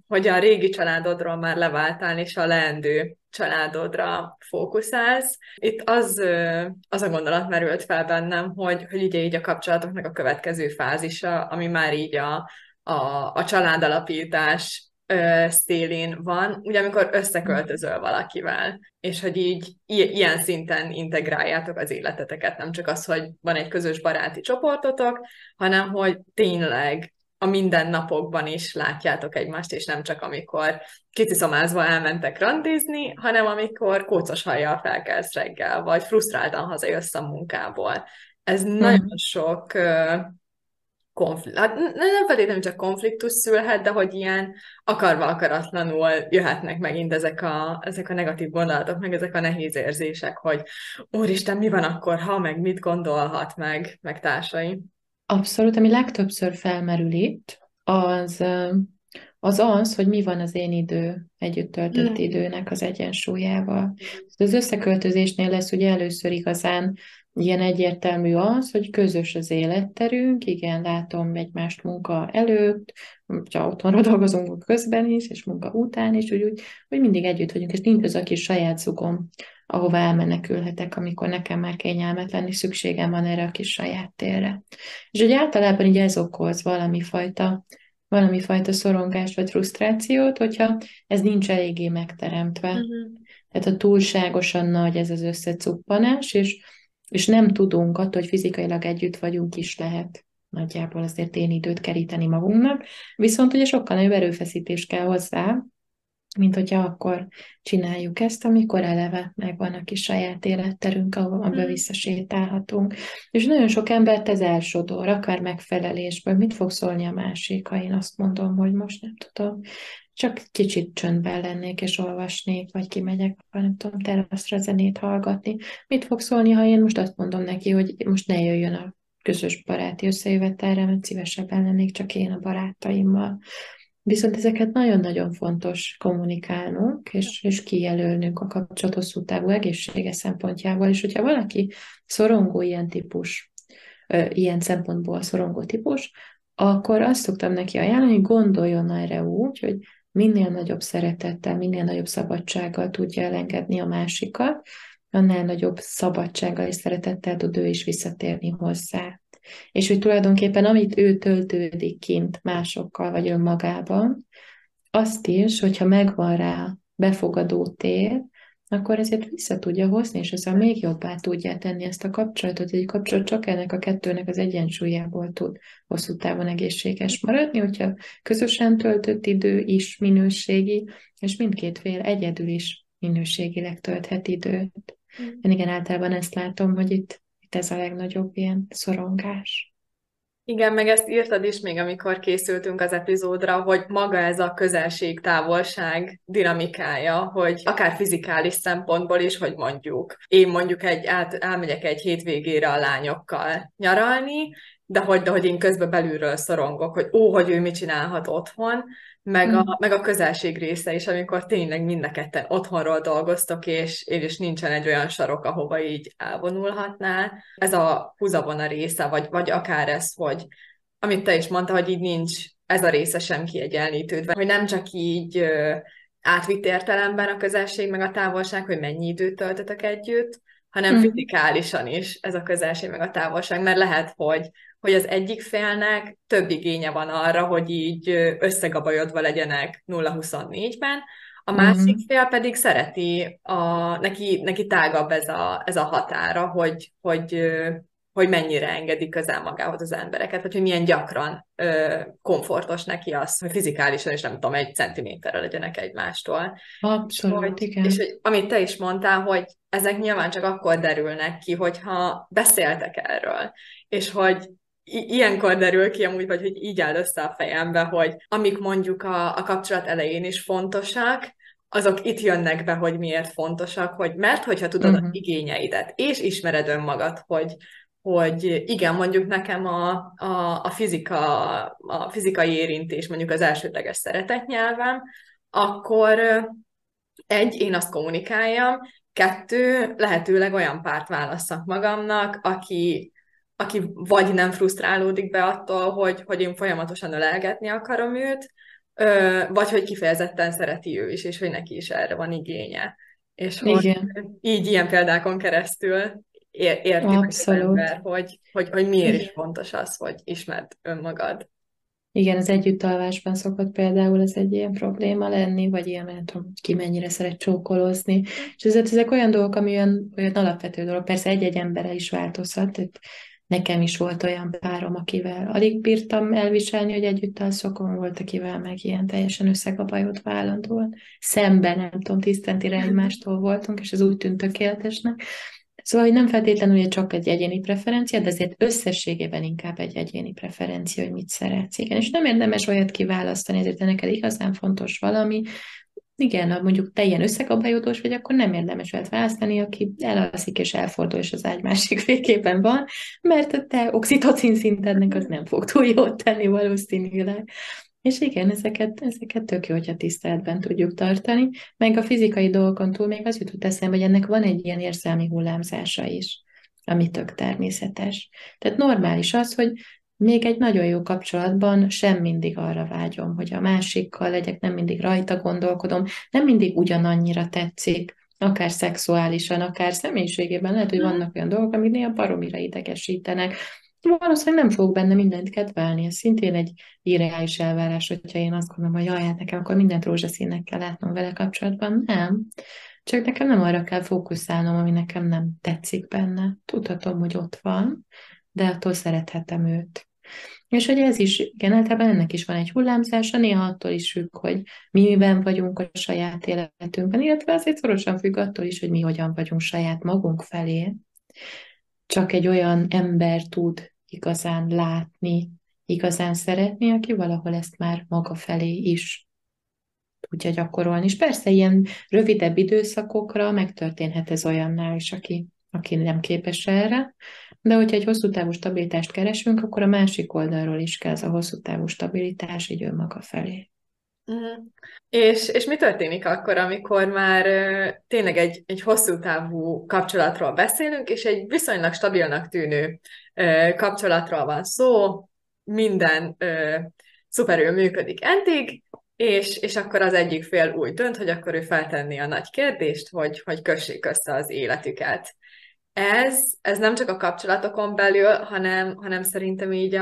hogy a régi családodról már leváltál, és a leendő családodra fókuszálsz. Itt az a gondolat merült fel bennem, hogy ugye így a kapcsolatoknak a következő fázisa, ami már így a családalapítás szélén van, ugye amikor összeköltözöl valakivel, és hogy így ilyen szinten integráljátok az életeteket, nem csak az, hogy van egy közös baráti csoportotok, hanem hogy tényleg a mindennapokban is látjátok egymást, és nem csak amikor kiciszomázva elmentek randizni, hanem amikor kócos hajjal felkelsz reggel, vagy frusztráltan hazajössz a munkából. Ez nagyon Mhm. sok konfliktus, hát nem feltétlenül csak konfliktus szülhet, de hogy ilyen akarva akaratlanul jöhetnek megint ezek a negatív gondolatok, meg ezek a nehéz érzések, hogy úristen, mi van akkor, ha, meg mit gondolhat, meg társai. Abszolút, ami legtöbbször felmerül itt, az, hogy mi van az én együtt töltött Mm. időnek az egyensúlyával. Az összeköltözésnél lesz ugye először igazán ilyen egyértelmű az, hogy közös az életterünk, igen, látom egymást munka előtt, ha otthonra dolgozunk közben is, és munka után is, úgy mindig együtt vagyunk, és nincs az a kis saját zugom, ahová elmenekülhetek, amikor nekem már kényelmetlen, és szükségem van erre a kis saját térre. És hogy általában így ez okoz valami fajta szorongást vagy frusztrációt, hogyha ez nincs eléggé megteremtve. Mhm. Tehát ha túlságosan nagy ez az összecuppanás, és nem tudunk attól, hogy fizikailag együtt vagyunk is lehet nagyjából azért én időt keríteni magunknak, viszont ugye sokkal nagyobb erőfeszítés kell hozzá, mint hogyha akkor csináljuk ezt, amikor eleve megvan a kis saját életterünk, amiben Mhm. visszasétálhatunk. És nagyon sok embert ez elsodor, akár megfelelésből. Mit fog szólni a másik, ha én azt mondom, hogy most nem tudom, csak kicsit csöndben lennék és olvasnék, vagy kimegyek, nem tudom, teraszra zenét hallgatni. Mit fog szólni, ha én most azt mondom neki, hogy most ne jöjjön a közös baráti összejövetelre, mert szívesebben lennék csak én a barátaimmal. Viszont ezeket nagyon-nagyon fontos kommunikálnunk, és kijelölnünk a kapcsolat hosszú távú egészsége szempontjából. És hogyha valaki szorongó ilyen típus, ilyen szempontból szorongó típus, akkor azt szoktam neki ajánlani, hogy gondoljon erre úgy, hogy minél nagyobb szeretettel, minél nagyobb szabadsággal tudja elengedni a másikat, annál nagyobb szabadsággal és szeretettel tud ő is visszatérni hozzá. És hogy tulajdonképpen amit ő töltődik kint másokkal vagy önmagában, azt is, hogyha megvan rá befogadó tér, akkor ezért vissza tudja hozni, és ezzel még jobbá tudja tenni ezt a kapcsolatot. Egy kapcsolat csak ennek a kettőnek az egyensúlyából tud hosszú távon egészséges maradni, hogyha közösen töltött idő is minőségi, és mindkét fél egyedül is minőségileg tölthet időt. Én igen, általában ezt látom, hogy itt ez a legnagyobb ilyen szorongás. Igen, meg ezt írtad is még, amikor készültünk az epizódra, hogy maga ez a közelség-távolság dinamikája, hogy akár fizikális szempontból is, hogy én mondjuk elmegyek egy hétvégére a lányokkal nyaralni, de hogy én közben belülről szorongok, hogy ő mit csinálhat otthon, meg a közelség része is, amikor tényleg mind a ketten otthonról dolgoztok, és nincsen egy olyan sarok, ahova így elvonulhatnál. Ez a húzavona része, vagy akár ez, hogy amit te is mondta, hogy így nincs ez a része sem kiegyenlítődve, hogy nem csak így átvitt értelemben a közelség meg a távolság, hogy mennyi időt töltötök együtt, hanem fizikálisan is ez a közelség meg a távolság, mert lehet, hogy az egyik félnek több igénye van arra, hogy így összegabajodva legyenek 0-24-ben, a másik fél pedig szereti, neki tágabb ez a határa, hogy mennyire engedi közel magához az embereket, vagy hogy milyen gyakran komfortos neki az, hogy fizikálisan is nem tudom, 1 centiméterre legyenek egymástól. Abszolút, igen. És hogy, amit te is mondtál, hogy ezek nyilván csak akkor derülnek ki, hogyha beszéltek erről, és hogy ilyenkor derül ki amúgy, vagy hogy így áll össze a fejembe, hogy amik mondjuk a kapcsolat elején is fontosak, azok itt jönnek be, hogy miért fontosak, mert hogyha tudod az igényeidet, és ismered önmagad, hogy igen, mondjuk nekem a fizikai érintés mondjuk az elsődleges szeretetnyelvem, akkor én azt kommunikáljam, 2, lehetőleg olyan párt válasszak magamnak, aki vagy nem frusztrálódik be attól, hogy én folyamatosan ölelgetni akarom őt, vagy hogy kifejezetten szereti ő is, és hogy neki is erre van igénye. És hogy így ilyen példákon keresztül érti meg az ember, hogy miért is fontos az, hogy ismerd önmagad. Igen, az együttalvásban szokott például ez egy ilyen probléma lenni, vagy ilyen, nem tudom, ki mennyire szeret csókolózni. És ezek olyan dolgok, ami olyan alapvető dolog. Persze egy-egy emberre is változhat. Tehát nekem is volt olyan párom, akivel alig bírtam elviselni, hogy együtt alszokom, volt, akivel meg ilyen teljesen összekapajodva állandóan. Szemben, nem tudom, 10 centire egymástól voltunk, és ez úgy tűnt tökéletesnek. Szóval, hogy nem feltétlenül hogy csak egy egyéni preferencia, de azért összességében inkább egy egyéni preferencia, hogy mit szeretsz. Igen, és nem érdemes olyat kiválasztani, ezért neked igazán fontos valami. Igen, ha mondjuk te ilyen összekabályodós vagy, akkor nem érdemes olyat választani, aki elalszik és elfordul, és az ágy másik végében van, mert a te oxitocin szintednek az nem fog túl jót tenni valószínűleg. És igen, ezeket tök jó, hogyha tiszteletben tudjuk tartani, meg a fizikai dolgokon túl még az jutott eszembe, hogy ennek van egy ilyen érzelmi hullámzása is, ami tök természetes. Tehát normális az, hogy még egy nagyon jó kapcsolatban sem mindig arra vágyom, hogy a másikkal legyek, nem mindig rajta gondolkodom, nem mindig ugyanannyira tetszik, akár szexuálisan, akár személyiségében. Lehet, hogy vannak olyan dolgok, amik néha baromira idegesítenek. Valószínűleg nem fogok benne mindent kedvelni. Ez szintén egy irreális elvárás, hogyha én azt gondolom, hogy jaj, hát nekem akkor mindent rózsaszínnek kell látnom vele kapcsolatban. Nem. Csak nekem nem arra kell fókuszálnom, ami nekem nem tetszik benne. Tudhatom, hogy ott van, de attól szerethetem őt. És hogy ez is, igen, általában ennek is van egy hullámzása, néha attól is függ, hogy miben vagyunk a saját életünkben, illetve azért szorosan függ attól is, hogy mi hogyan vagyunk saját magunk felé. Csak egy olyan ember tud igazán látni, igazán szeretni, aki valahol ezt már maga felé is tudja gyakorolni. És persze ilyen rövidebb időszakokra megtörténhet ez olyannál is, aki nem képes erre, de hogyha egy hosszú távú stabilitást keresünk, akkor a másik oldalról is kell ez a hosszú távú stabilitás így önmaga felé. Uh-huh. És mi történik akkor, amikor már tényleg egy hosszú távú kapcsolatról beszélünk, és egy viszonylag stabilnak tűnő kapcsolatról van szó, minden szuperül működik eddig, és akkor az egyik fél úgy dönt, hogy akkor ő feltenni a nagy kérdést, hogy kössék össze az életüket. Ez nem csak a kapcsolatokon belül, hanem szerintem így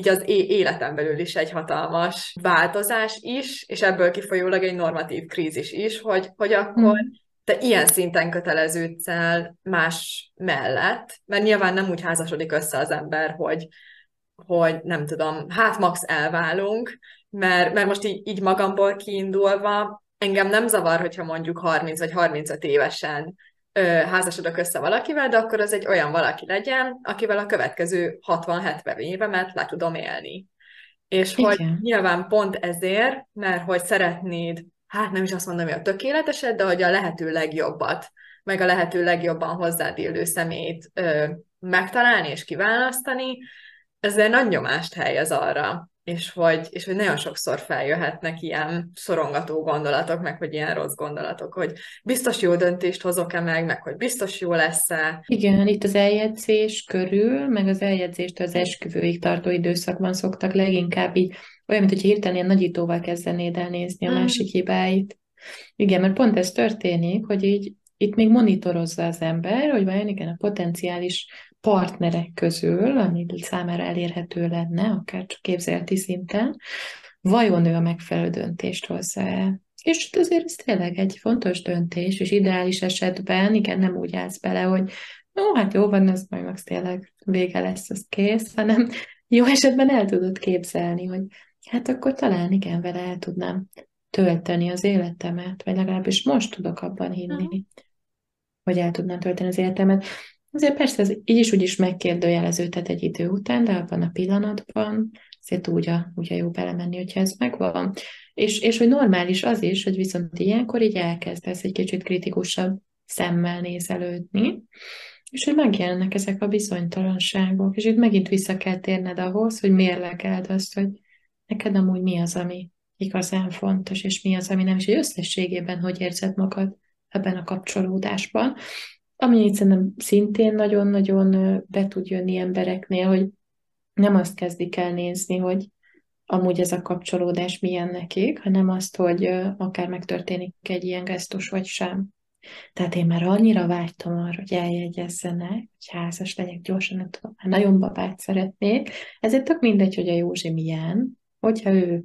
az életen belül is egy hatalmas változás is, és ebből kifolyólag egy normatív krízis is, hogy akkor te ilyen szinten köteleződsz el más mellett, mert nyilván nem úgy házasodik össze az ember, hogy nem tudom, hát max elválunk, mert most így magamból kiindulva engem nem zavar, hogyha mondjuk 30 vagy 35 évesen házasodok össze valakivel, de akkor az egy olyan valaki legyen, akivel a következő 60-70 évemet le tudom élni. És hogy Igen. nyilván pont ezért, mert hogy szeretnéd, hát nem is azt mondom, hogy a tökéleteset, de hogy a lehető legjobbat, meg a lehető legjobban hozzád illő személyt megtalálni és kiválasztani, ezzel nagy nyomást helyez arra, és hogy nagyon sokszor feljöhetnek ilyen szorongató gondolatok, meg hogy ilyen rossz gondolatok, hogy biztos jó döntést hozok-e meg hogy biztos jó lesz-e. Igen, itt az eljegyzés körül, meg az eljegyzést az esküvőig tartó időszakban szoktak leginkább így, olyan, mint hogy hirtelen ilyen nagyítóval kezdenéd el nézni a másik hibáit. Igen, mert pont ez történik, hogy így itt még monitorozza az ember, hogy vajon igen, a potenciális partnerek közül, ami számára elérhető lenne, akár csak képzeleti szinten, vajon ő a megfelelő döntést hozza-e. És azért ez tényleg egy fontos döntés, és ideális esetben, igen, nem úgy állsz bele, hogy jó, hát jó van, ez majd max tényleg vége lesz, az kész, hanem jó esetben el tudod képzelni, hogy hát akkor talán igen, vele el tudnám tölteni az életemet, vagy legalábbis most tudok abban hinni, hogy el tudnám tölteni az életemet. Azért persze ez így is úgy is megkérdőjeleződhet egy idő után, de abban a pillanatban azért úgy a jó belemenni, hogyha ez megvan. És hogy normális az is, hogy viszont ilyenkor így elkezdesz egy kicsit kritikusabb szemmel nézelődni, és hogy megjelennek ezek a bizonytalanságok, és itt megint vissza kell térned ahhoz, hogy mérlegeld azt, hogy neked amúgy mi az, ami igazán fontos, és mi az, ami nem, és hogy összességében hogy érzed magad ebben a kapcsolódásban. Ami szerintem szintén nagyon-nagyon be tud jönni embereknél, hogy nem azt kezdik el nézni, hogy amúgy ez a kapcsolódás milyen nekik, hanem azt, hogy akár megtörténik egy ilyen gesztus, vagy sem. Tehát én már annyira vágytam arra, hogy eljegyezzenek, hogy házas legyek gyorsan, nem tudom, már nagyon babát szeretnék. Ezért tök mindegy, hogy a Józsi milyen, hogyha ő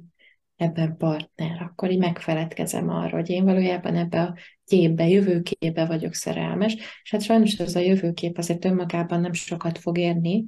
ebben partner, akkor így megfeledkezem arra, hogy én valójában ebbe a képbe, jövőképbe vagyok szerelmes, és hát sajnos ez a jövőkép azért önmagában nem sokat fog érni,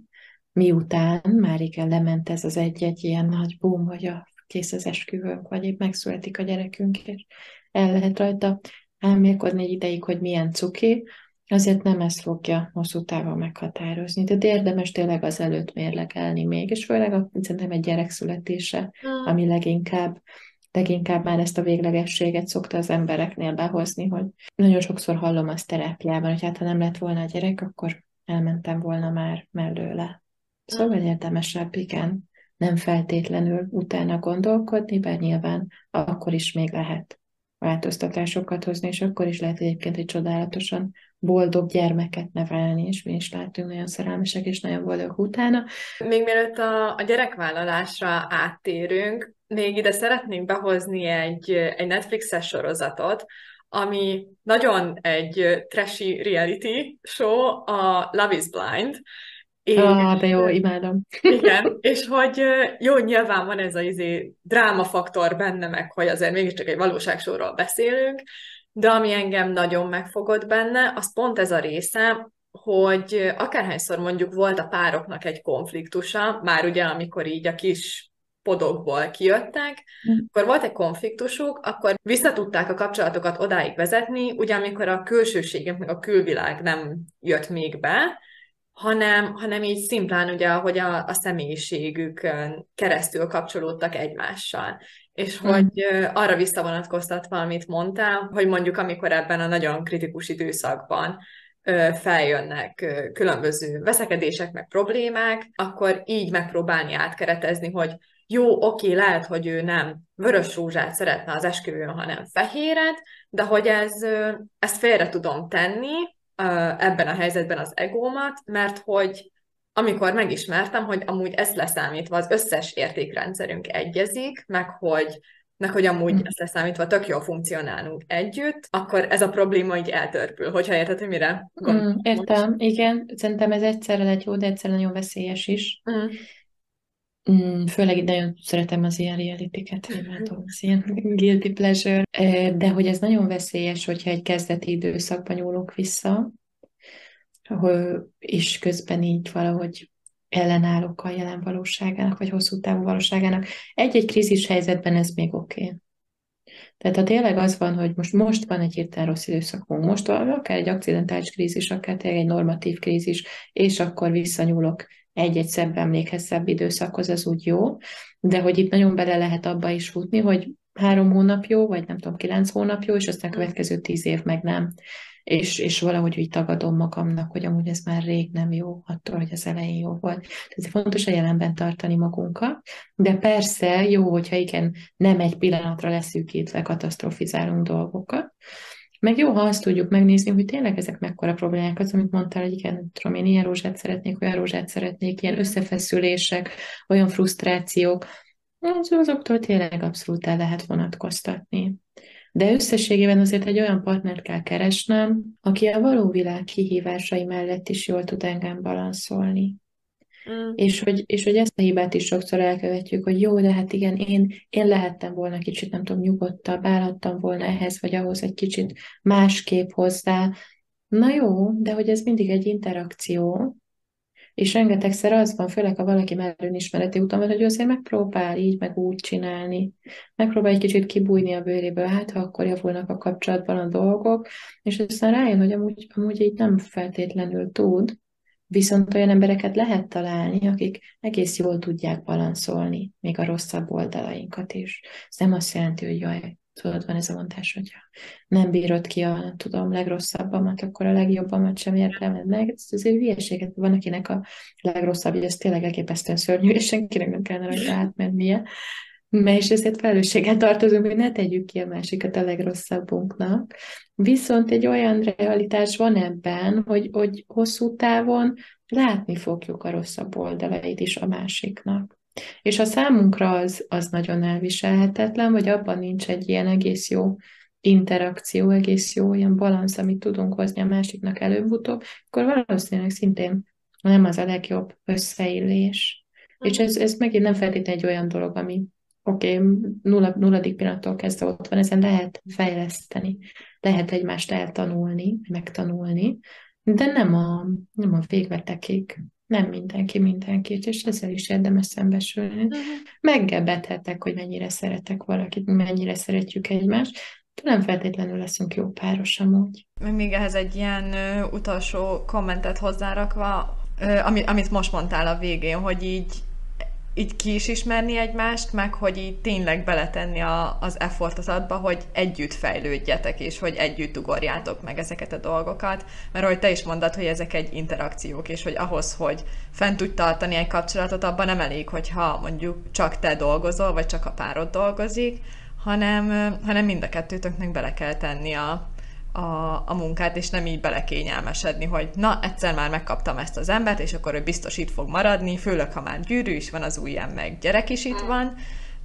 miután már igen lement ez az egy-egy ilyen nagy boom, hogy kész az esküvőnk, vagy épp megszületik a gyerekünk, és el lehet rajta elmélkodni egy ideig, hogy milyen cuki, azért nem ez fogja hosszú távon meghatározni. Tehát érdemes tényleg az előtt mérlegelni még, és főleg szerintem egy gyerek születése, ami leginkább már ezt a véglegességet szokta az embereknél behozni, hogy nagyon sokszor hallom azt terápiában, hogy hát ha nem lett volna a gyerek, akkor elmentem volna már mellőle. Szóval érdemesebb, igen, nem feltétlenül utána gondolkodni, bár nyilván akkor is még lehet változtatásokat hozni, és akkor is lehet egyébként egy csodálatosan boldog gyermeket nevelni, és mi is látunk nagyon szerelmesek és nagyon boldog utána. Még mielőtt a gyerekvállalásra áttérünk, még ide szeretnénk behozni egy Netflixes sorozatot, ami nagyon egy trashy reality show, a Love is Blind. De jó, imádom. Igen, és hogy jó, nyilván van ez a drámafaktor benne, meg hogy azért mégiscsak egy valóságsóról beszélünk, de ami engem nagyon megfogott benne, az pont ez a része, hogy akárhányszor mondjuk volt a pároknak egy konfliktusa, már ugye amikor így a kis podokból kijöttek, akkor volt egy konfliktusuk, akkor visszatudták a kapcsolatokat odáig vezetni, ugye amikor a külsőségek, meg a külvilág nem jött még be, hanem így szimplán ugye, ahogy a személyiségükön keresztül kapcsolódtak egymással. És hogy arra visszavonatkoztatva, amit mondtál, hogy mondjuk amikor ebben a nagyon kritikus időszakban feljönnek különböző veszekedések, meg problémák, akkor így megpróbálni átkeretezni, hogy jó, oké, lehet, hogy ő nem vörös rózsát szeretne az esküvőn, hanem fehéret, de hogy ezt félre tudom tenni, ebben a helyzetben az egómat, mert hogy amikor megismertem, hogy amúgy ezt leszámítva az összes értékrendszerünk egyezik, meg hogy amúgy ezt leszámítva tök jól funkcionálunk együtt, akkor ez a probléma így eltörpül, hogyha érted, hogy mire gondolom. Értem, igen. Szerintem ez egyszerre lehet jó, de egyszerre nagyon veszélyes is. Főleg itt nagyon szeretem az ilyen reality-ket, imádom, az ilyen guilty pleasure. De hogy ez nagyon veszélyes, hogyha egy kezdeti időszakban nyúlunk vissza, és közben így valahogy ellenállok a jelen valóságának, vagy hosszú távú valóságának. Egy-egy krízis helyzetben ez még oké. Tehát ha tényleg az van, hogy most van egy hirtelen rossz időszakunk, most van akár egy akcidentális krízis, akár tényleg egy normatív krízis, és akkor visszanyúlok egy-egy szebb emlékhez, szebb időszakhoz, az úgy jó, de hogy itt nagyon bele lehet abba is futni, hogy 3 hónap jó, vagy nem tudom, 9 hónap jó, és aztán a következő 10 év meg nem. És valahogy úgy tagadom magamnak, hogy amúgy ez már rég nem jó, attól, hogy az elején jó volt. Ez fontos a jelenben tartani magunkat, de persze jó, hogyha igen, nem egy pillanatra leszűkítve katasztrofizálunk dolgokat. Meg jó, ha azt tudjuk megnézni, hogy tényleg ezek mekkora problémák, az, amit mondtál, hogy igen, nem tudom, én ilyen rózsát szeretnék, olyan rózsát szeretnék, ilyen összefeszülések, olyan frusztrációk, azoktól tényleg abszolút el lehet vonatkoztatni. De összességében azért egy olyan partnert kell keresnem, aki a való világ kihívásai mellett is jól tud engem balanszolni. Mm. És hogy ezt a hibát is sokszor elkövetjük, hogy jó, de hát igen, én lehettem volna kicsit, nem tudom, nyugodtabb, állhattam volna ehhez vagy ahhoz egy kicsit másképp hozzá. Na jó, de hogy ez mindig egy interakció, és rengetegszer az van, főleg ha valaki már önismereti úton van, hogy ő azért megpróbál így, meg úgy csinálni. Megpróbál egy kicsit kibújni a bőréből, hát ha akkor javulnak a kapcsolatban a dolgok, és aztán rájön, hogy amúgy így nem feltétlenül tud, viszont olyan embereket lehet találni, akik egész jól tudják balanszolni, még a rosszabb oldalainkat is. Ez nem azt jelenti, hogy jaj, tudod, van ez a mondás, hogyha nem bírod ki a, tudom, legrosszabbamat, akkor a legjobbamat sem értelmed meg. Ez azért hülyeséget van, akinek a legrosszabb, hogy ez tényleg elképesztően szörnyű, és senkinek nem kellene rajta átmennie. És ezért felelősséggel tartozunk, hogy ne tegyük ki a másikat a legrosszabbunknak. Viszont egy olyan realitás van ebben, hogy hosszú távon látni fogjuk a rosszabb oldalait is a másiknak. És a számunkra az nagyon elviselhetetlen, vagy abban nincs egy ilyen egész jó interakció, egész jó ilyen balansz, amit tudunk hozni a másiknak előbb-utóbb, akkor valószínűleg szintén nem az a legjobb összeillés. És ez megint nem feltétlenül egy olyan dolog, ami nulladik pillanattól kezdve ott van, ezen lehet fejleszteni, lehet egymást eltanulni, megtanulni, de nem a végletekig. Nem mindenkit, és ezzel is érdemes szembesülni. Meggebbedhetek, hogy mennyire szeretek valakit, mennyire szeretjük egymást, de nem feltétlenül leszünk jó páros amúgy. Még ehhez egy ilyen utolsó kommentet hozzárakva, amit most mondtál a végén, hogy így ki is ismerni egymást, meg hogy így tényleg beletenni az effortot abba, hogy együtt fejlődjetek, és hogy együtt ugorjátok meg ezeket a dolgokat. Mert ahogy te is mondtad, hogy ezek egy interakciók, és hogy ahhoz, hogy fent tudj tartani egy kapcsolatot, abban nem elég, hogyha mondjuk csak te dolgozol, vagy csak a párod dolgozik, hanem mind a kettőtöknek bele kell tenni a munkát, és nem így belekényelmesedni, hogy na, egyszer már megkaptam ezt az embert, és akkor ő biztos itt fog maradni, főleg, ha már gyűrű is van az ujján, meg gyerek is itt van,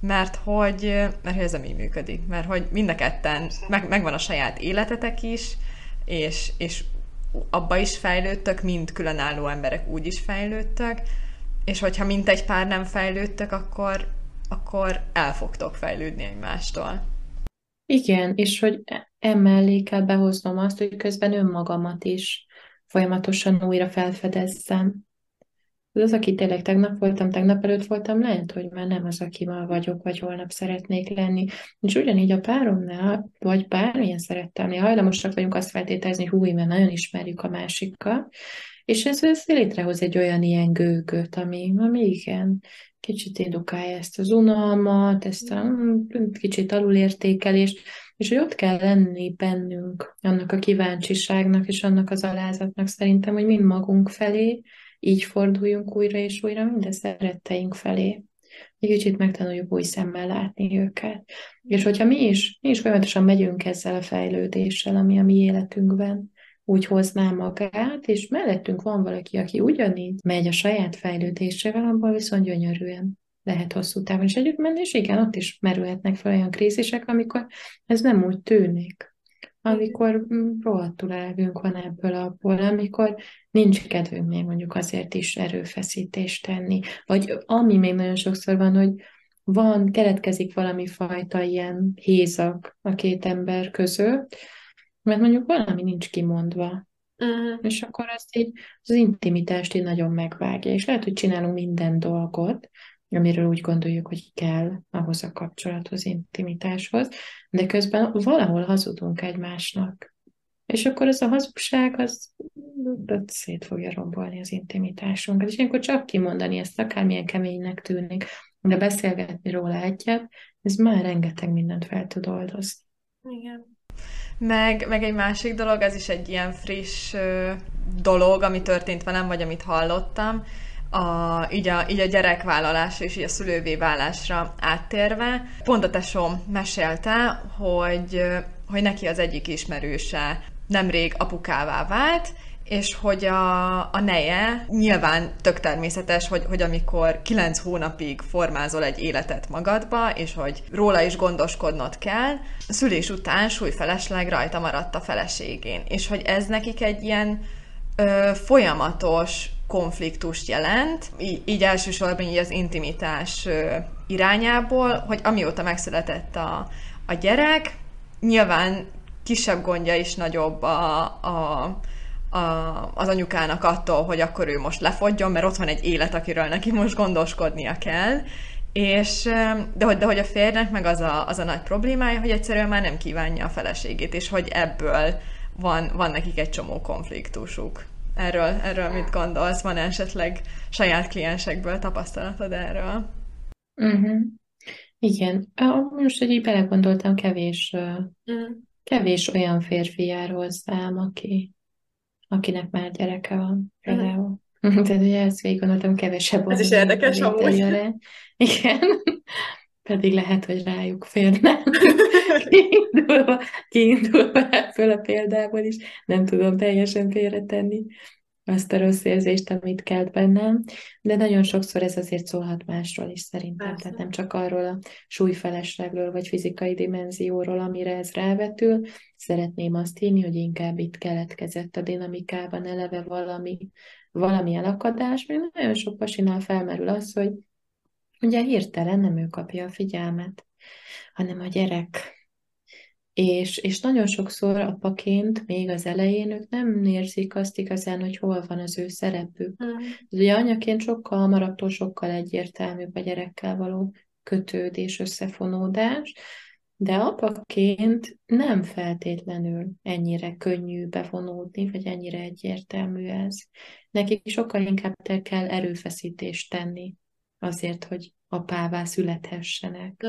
mert hogy ez nem így működik. Mert hogy mind a ketten, megvan a saját életetek is, és abba is fejlődtök, mind különálló emberek úgy is fejlődtök, és hogyha mint egy pár nem fejlődtök, akkor el fogtok fejlődni egymástól. Igen, és hogy emellé kell behoznom azt, hogy közben önmagamat is folyamatosan újra felfedezzem. Az, aki tényleg tegnap előtt voltam, lehet, hogy már nem az, aki ma vagyok, vagy holnap szeretnék lenni. És ugyanígy a páromnál, vagy bármilyen szerettelnél hajlamosak vagyunk azt feltételezni, hogy hú, mert nagyon ismerjük a másikat, és ez létrehoz egy olyan ilyen gőgöt, ami igen, kicsit indukálja ezt az unalmat, ezt a kicsit alulértékelést, és hogy ott kell lenni bennünk annak a kíváncsiságnak és annak az alázatnak szerintem, hogy mind magunk felé, így forduljunk újra és újra minden szeretteink felé. Egy kicsit megtanuljuk új szemmel látni őket. És hogyha mi is folyamatosan megyünk ezzel a fejlődéssel, ami a mi életünkben úgy hozná magát, és mellettünk van valaki, aki ugyanígy megy a saját fejlődésével, abban viszont gyönyörűen lehet hosszú távon is együtt menni, és igen, ott is merülhetnek fel olyan krízisek, amikor ez nem úgy tűnik. Amikor rohadtul elvünk van ebből abból, amikor nincs kedvünk még mondjuk azért is erőfeszítést tenni. Vagy ami még nagyon sokszor van, hogy keletkezik valami fajta ilyen hézag a két ember között, mert mondjuk valami nincs kimondva. És akkor azt így az intimitást így nagyon megvágja. És lehet, hogy csinálunk minden dolgot, amiről úgy gondoljuk, hogy kell ahhoz a kapcsolathoz, intimitáshoz, de közben valahol hazudunk egymásnak. És akkor ez a hazugság, az szét fogja rombolni az intimitásunkat. És ilyenkor csak kimondani ezt, akármilyen keménynek tűnik, de beszélgetni róla egyet, ez már rengeteg mindent fel tud oldozni. Igen. Meg egy másik dolog, ez is egy ilyen friss dolog, ami történt velem, vagy amit hallottam, így a gyerekvállalásra és így a szülővé válásra áttérve. Pont a tesóm mesélte, hogy neki az egyik ismerőse nemrég apukává vált, és hogy a neje nyilván tök természetes, hogy amikor 9 hónapig formázol egy életet magadba, és hogy róla is gondoskodnod kell, a szülés után súlyfelesleg rajta maradt a feleségén. És hogy ez nekik egy ilyen folyamatos konfliktust jelent, így elsősorban így az intimitás irányából, hogy amióta megszületett a gyerek, nyilván kisebb gondja is nagyobb az anyukának attól, hogy akkor ő most lefogyjon, mert ott van egy élet, akiről neki most gondoskodnia kell. De hogy a férjnek meg az a nagy problémája, hogy egyszerűen már nem kívánja a feleségét, és hogy ebből van nekik egy csomó konfliktusuk. Erről mit gondolsz? Van esetleg saját kliensekből tapasztalatod erről? Uh-huh. Igen. Most, hogy így belegondoltam, kevés olyan férfi jár hozzám, akinek már gyereke van, például. Tehát ugye ezt végig gondoltam, kevesebb Ez is a érdekes amúgy. létegyre. Igen. Pedig lehet, hogy rájuk férne. Kiindulva ebből a példából is, nem tudom teljesen félretenni azt a rossz érzést, amit kelt bennem, de nagyon sokszor ez azért szólhat másról is szerintem, Persze. tehát nem csak arról a súlyfeleslegről, vagy fizikai dimenzióról, amire ez rávetül. Szeretném azt hinni, hogy inkább itt keletkezett a dinamikában eleve valami elakadás, még nagyon sok pasinál felmerül az, hogy ugye hirtelen nem ő kapja a figyelmet, hanem a gyerek. És nagyon sokszor apaként, még az elején ők nem érzik azt igazán, hogy hol van az ő szerepük. Ugye anyaként sokkal hamarabb, sokkal egyértelműbb a gyerekkel való kötődés, összefonódás, de apaként nem feltétlenül ennyire könnyű bevonódni, vagy ennyire egyértelmű ez. Nekik sokkal inkább kell erőfeszítést tenni azért, hogy apává születhessenek,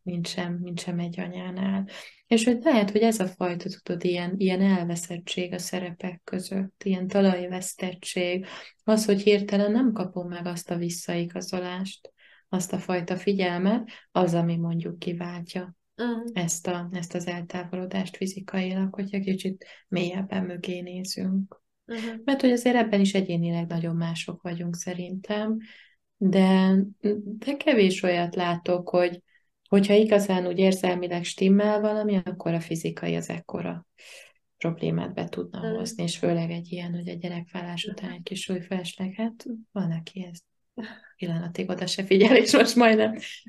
mint sem egy anyánál. És hogy lehet, hogy ez a fajta, tudod, ilyen elveszettség a szerepek között, ilyen talajvesztettség, az, hogy hirtelen nem kapom meg azt a visszaigazolást, azt a fajta figyelmet, az, ami mondjuk kiváltja ezt az eltávolodást fizikailag, hogyha kicsit mélyebben mögé nézünk. Mert hogy azért ebben is egyénileg nagyon mások vagyunk szerintem, de kevés olyat látok, hogyha igazán úgy érzelmileg stimmel valami, akkor a fizikai az ekkora problémát be tudna hozni, és főleg egy ilyen, hogy a gyerekválás után egy kis súlyfelesleg, hát van, aki ezt pillanatig oda se figyel, és most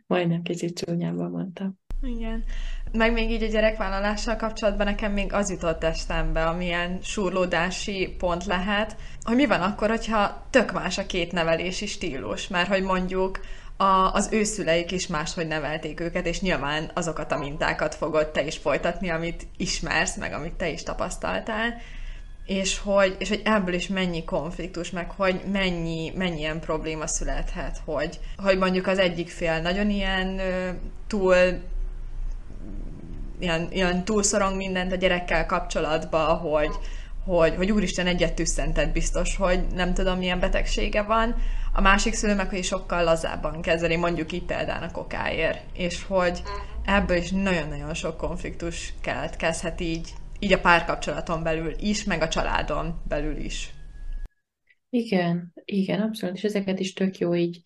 majdnem kicsit csúnyában mondtam. Igen. Meg még így a gyerekvállalással kapcsolatban nekem még az jutott eszembe, amilyen súrlódási pont lehet, hogy mi van akkor, hogyha tök más a két nevelési stílus, mert hogy mondjuk az ő szüleik is máshogy nevelték őket, és nyilván azokat a mintákat fogod te is folytatni, amit ismersz, meg amit te is tapasztaltál, és hogy ebből is mennyi konfliktus, meg hogy mennyi ilyen probléma születhet, hogy mondjuk az egyik fél nagyon ilyen túlszorong mindent a gyerekkel kapcsolatban, hogy úristen, egyet tüsszentett, biztos, hogy nem tudom, milyen betegsége van. A másik szülő meg, hogy sokkal lazábban kezeli, mondjuk így például a kokáért. És hogy ebből is nagyon-nagyon sok konfliktus keletkezhet így a párkapcsolaton belül is, meg a családon belül is. Igen, abszolút, és ezeket is tök jó így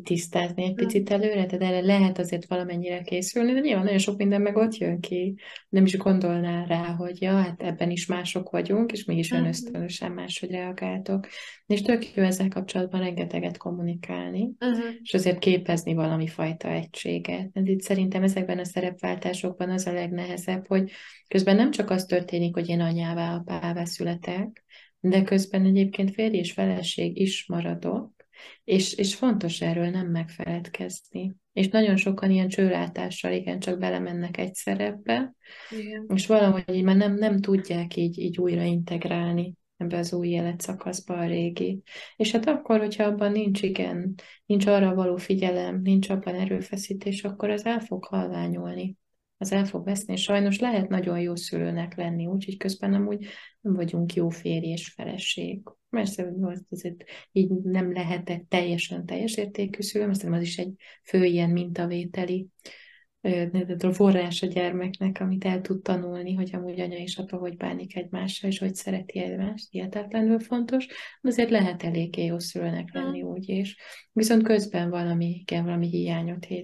tisztázni egy picit előre, tehát erre lehet azért valamennyire készülni, de nyilván nagyon sok minden meg ott jön ki. Nem is gondolnál rá, hogy ja, hát ebben is mások vagyunk, és mégis olyan ösztönösen máshogy reagáltok. És tök jó ezzel kapcsolatban rengeteget kommunikálni, és azért képezni valami fajta egységet. Tehát itt szerintem ezekben a szerepváltásokban az a legnehezebb, hogy közben nem csak az történik, hogy én anyává, apává születek, de közben egyébként férj és feleség is maradok, És fontos erről nem megfeledkezni. És nagyon sokan ilyen csőlátással igencsak belemennek egy szerepbe, Igen. és valahogy így már nem tudják így újra integrálni ebbe az új életszakaszba a régi. És hát akkor, hogyha abban nincs arra való figyelem, nincs abban erőfeszítés, akkor az el fog halványulni. Az el fog veszni, és sajnos lehet nagyon jó szülőnek lenni, úgyhogy közben amúgy nem vagyunk jó férj és feleség. Persze, hogy azért így nem lehetek teljesen teljes értékű szülő, azt az is egy fő ilyen mintavételi forrás a gyermeknek, amit el tud tanulni, hogy amúgy anya és apa hogy bánik egymással, és hogy szereti egymást, hihetetlenül fontos, de azért lehet eléggé jó szülőnek lenni úgy is. Viszont közben valami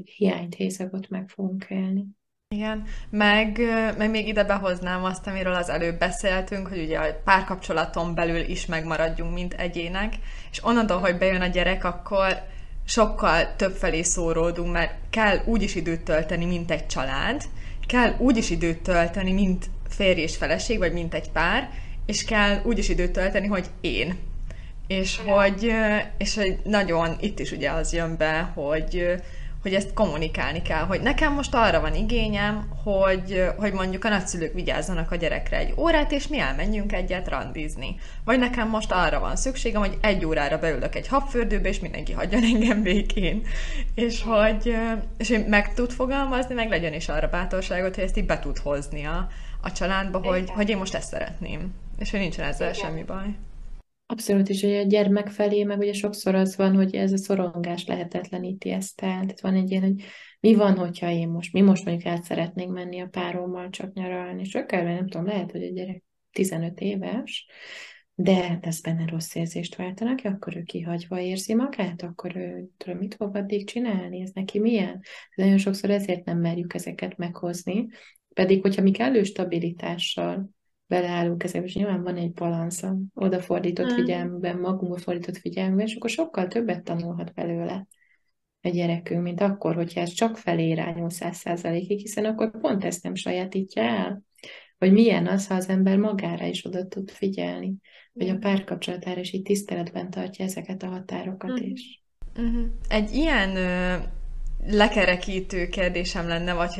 hiányt, hézagot meg fogunk élni. Igen, meg még ide behoznám azt, amiről az előbb beszéltünk, hogy ugye a párkapcsolaton belül is megmaradjunk, mint egyének, és onnantól, hogy bejön a gyerek, akkor sokkal több felé szóródunk, mert kell úgy is időt tölteni, mint egy család, kell úgy is időt tölteni, mint férj és feleség, vagy mint egy pár, és kell úgy is időt tölteni, hogy én. És hogy nagyon itt is ugye az jön be, hogy ezt kommunikálni kell, hogy nekem most arra van igényem, hogy mondjuk a nagyszülők vigyázzanak a gyerekre egy órát, és mi elmenjünk egyet randizni. Vagy nekem most arra van szükségem, hogy egy órára beülök egy habfürdőbe, és mindenki hagyjon engem békén. És hogy meg tud fogalmazni, meg legyen is arra bátorságot, hogy ezt így be tud hozni a családba, hogy én most ezt szeretném. És hogy nincsen ezzel semmi baj. Abszolút is, hogy a gyermek felé, meg ugye sokszor az van, hogy ez a szorongás lehetetleníti ezt el. Tehát van egy ilyen, hogy mi van, hogyha mi most mondjuk át szeretnénk menni a párommal csak nyaralni, és akár, nem tudom, lehet, hogy a gyerek 15 éves, de ez benne rossz érzést váltanak ki, akkor ő kihagyva érzi magát, akkor ő tudom, mit fog addig csinálni, ez neki milyen? De nagyon sokszor ezért nem merjük ezeket meghozni, pedig hogyha mi kellő stabilitással beleállunk ezekbe, és nyilván van egy balansz odafordított figyelmben, magunkba fordított figyelmben, és akkor sokkal többet tanulhat belőle a gyerekünk, mint akkor, hogyha ez csak felé irányul 100%-ig, hiszen akkor pont ezt nem sajátítja el, hogy milyen az, ha az ember magára is oda tud figyelni, vagy a párkapcsolatára is így tiszteletben tartja ezeket a határokat is. Egy ilyen lekerekítő kérdésem lenne, vagy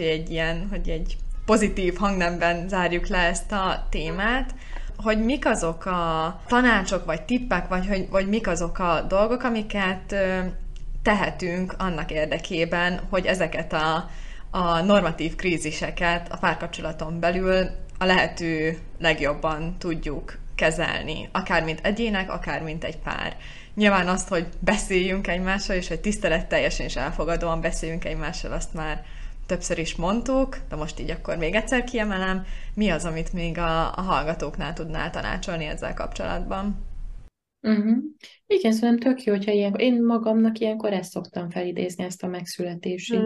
hogy egy pozitív hangnemben zárjuk le ezt a témát, hogy mik azok a tanácsok, vagy tippek, vagy mik azok a dolgok, amiket tehetünk annak érdekében, hogy ezeket a normatív kríziseket a párkapcsolaton belül a lehető legjobban tudjuk kezelni, akár mint egyének, akár mint egy pár. Nyilván azt, hogy beszéljünk egymással, és hogy tiszteletteljesen és elfogadóan beszéljünk egymással, azt már többször is mondtuk, de most így akkor még egyszer kiemelem, mi az, amit még a hallgatóknál tudnál tanácsolni ezzel kapcsolatban? Uh-huh. Igen, szerintem tök jó, hogyha én magamnak ilyenkor ezt szoktam felidézni, ezt a megszületési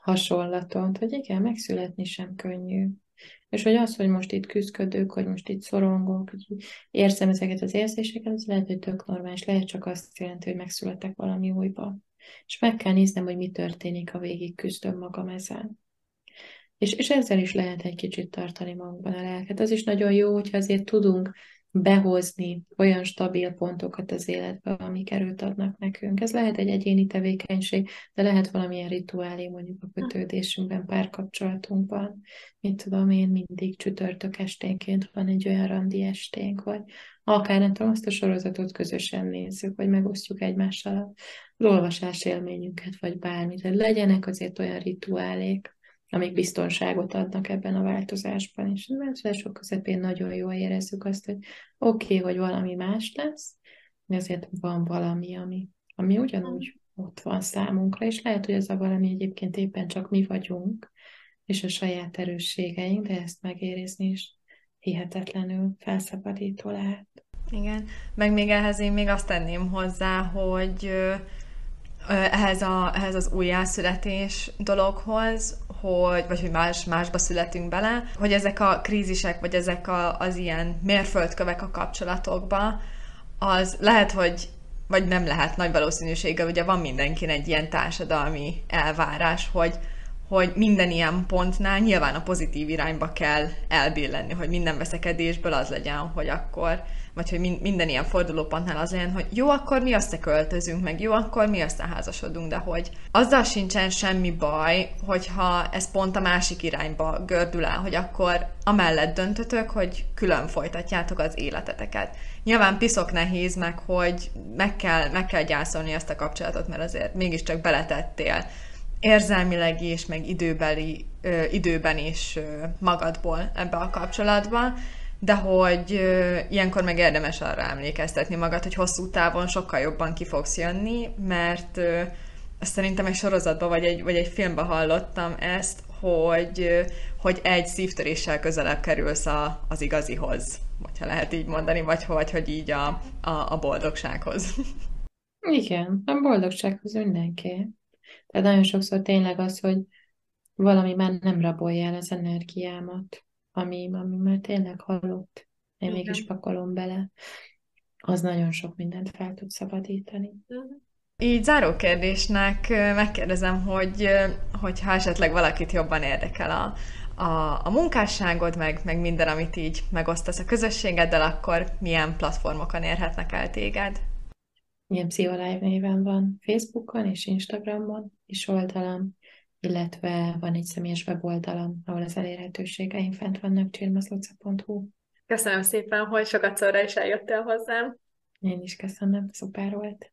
hasonlatot, hogy igen, megszületni sem könnyű. És hogy az, hogy most itt küzdködök, hogy most itt szorongok, hogy érzem ezeket az érzéseket, az lehet, hogy tök normális, lehet csak azt jelenti, hogy megszületek valami újba. És meg kell néznem, hogy mi történik, ha végig küzdöm magam ezen. És ezzel is lehet egy kicsit tartani magunkban a lelket. Az is nagyon jó, hogyha azért tudunk behozni olyan stabil pontokat az életbe, amik erőt adnak nekünk. Ez lehet egy egyéni tevékenység, de lehet valamilyen rituálé mondjuk a kötődésünkben, párkapcsolatunkban. Mit tudom én, mindig csütörtök esténként van egy olyan randi esténk, vagy akár nem tudom, azt a sorozatot közösen nézzük, vagy megosztjuk egymással az olvasás élményünket, vagy bármit. De legyenek azért olyan rituálék, amik biztonságot adnak ebben a változásban. És a változások közepén nagyon jól érezzük azt, hogy oké, hogy valami más lesz, de azért van valami, ami ugyanúgy ott van számunkra, és lehet, hogy az a valami egyébként éppen csak mi vagyunk, és a saját erősségeink, de ezt megérizni is hihetetlenül felszabadító lehet. Igen, meg még ehhez én még azt tenném hozzá, hogy ehhez az újjászületés dologhoz, vagy hogy másba születünk bele, hogy ezek a krízisek, vagy ezek az ilyen mérföldkövek a kapcsolatokba, az lehet, vagy nem lehet nagy valószínűséggel, ugye van mindenkin egy ilyen társadalmi elvárás, hogy minden ilyen pontnál nyilván a pozitív irányba kell elbillenni, hogy minden veszekedésből az legyen, hogy akkor, vagy hogy minden ilyen fordulópontnál az legyen, hogy jó, akkor mi összeköltözünk, meg jó, akkor mi összeházasodunk, de hogy azzal sincsen semmi baj, hogyha ez pont a másik irányba gördül el, hogy akkor amellett döntötök, hogy külön folytatjátok az életeteket. Nyilván piszok nehéz meg, hogy meg kell gyászolni ezt a kapcsolatot, mert azért mégiscsak beletettél érzelmileg is, meg időben is magadból ebbe a kapcsolatba, de hogy ilyenkor meg érdemes arra emlékeztetni magad, hogy hosszú távon sokkal jobban ki fogsz jönni, mert ezt szerintem egy sorozatban vagy egy filmben hallottam ezt, hogy egy szívtöréssel közelebb kerülsz az igazihoz, hogyha lehet így mondani, vagy hogy így a boldogsághoz. Igen, a boldogsághoz mindenki. Tehát nagyon sokszor tényleg az, hogy valami már nem rabolja el az energiámat, ami már tényleg halott. Én mégis Igen. pakolom bele. Az nagyon sok mindent fel tud szabadítani. Így záró kérdésnek megkérdezem, hogyha esetleg valakit jobban érdekel a munkásságod, meg minden, amit így megosztasz a közösségeddel, akkor milyen platformokon érhetnek el téged? Ilyen Pszicholive néven van Facebookon és Instagramon is oldalam, illetve van egy személyes weboldalam, ahol az elérhetőségeim fent vannak, csirmaszluca.hu. Köszönöm szépen, hogy sokat szóra is eljöttél hozzám. Én is köszönöm, szuper volt.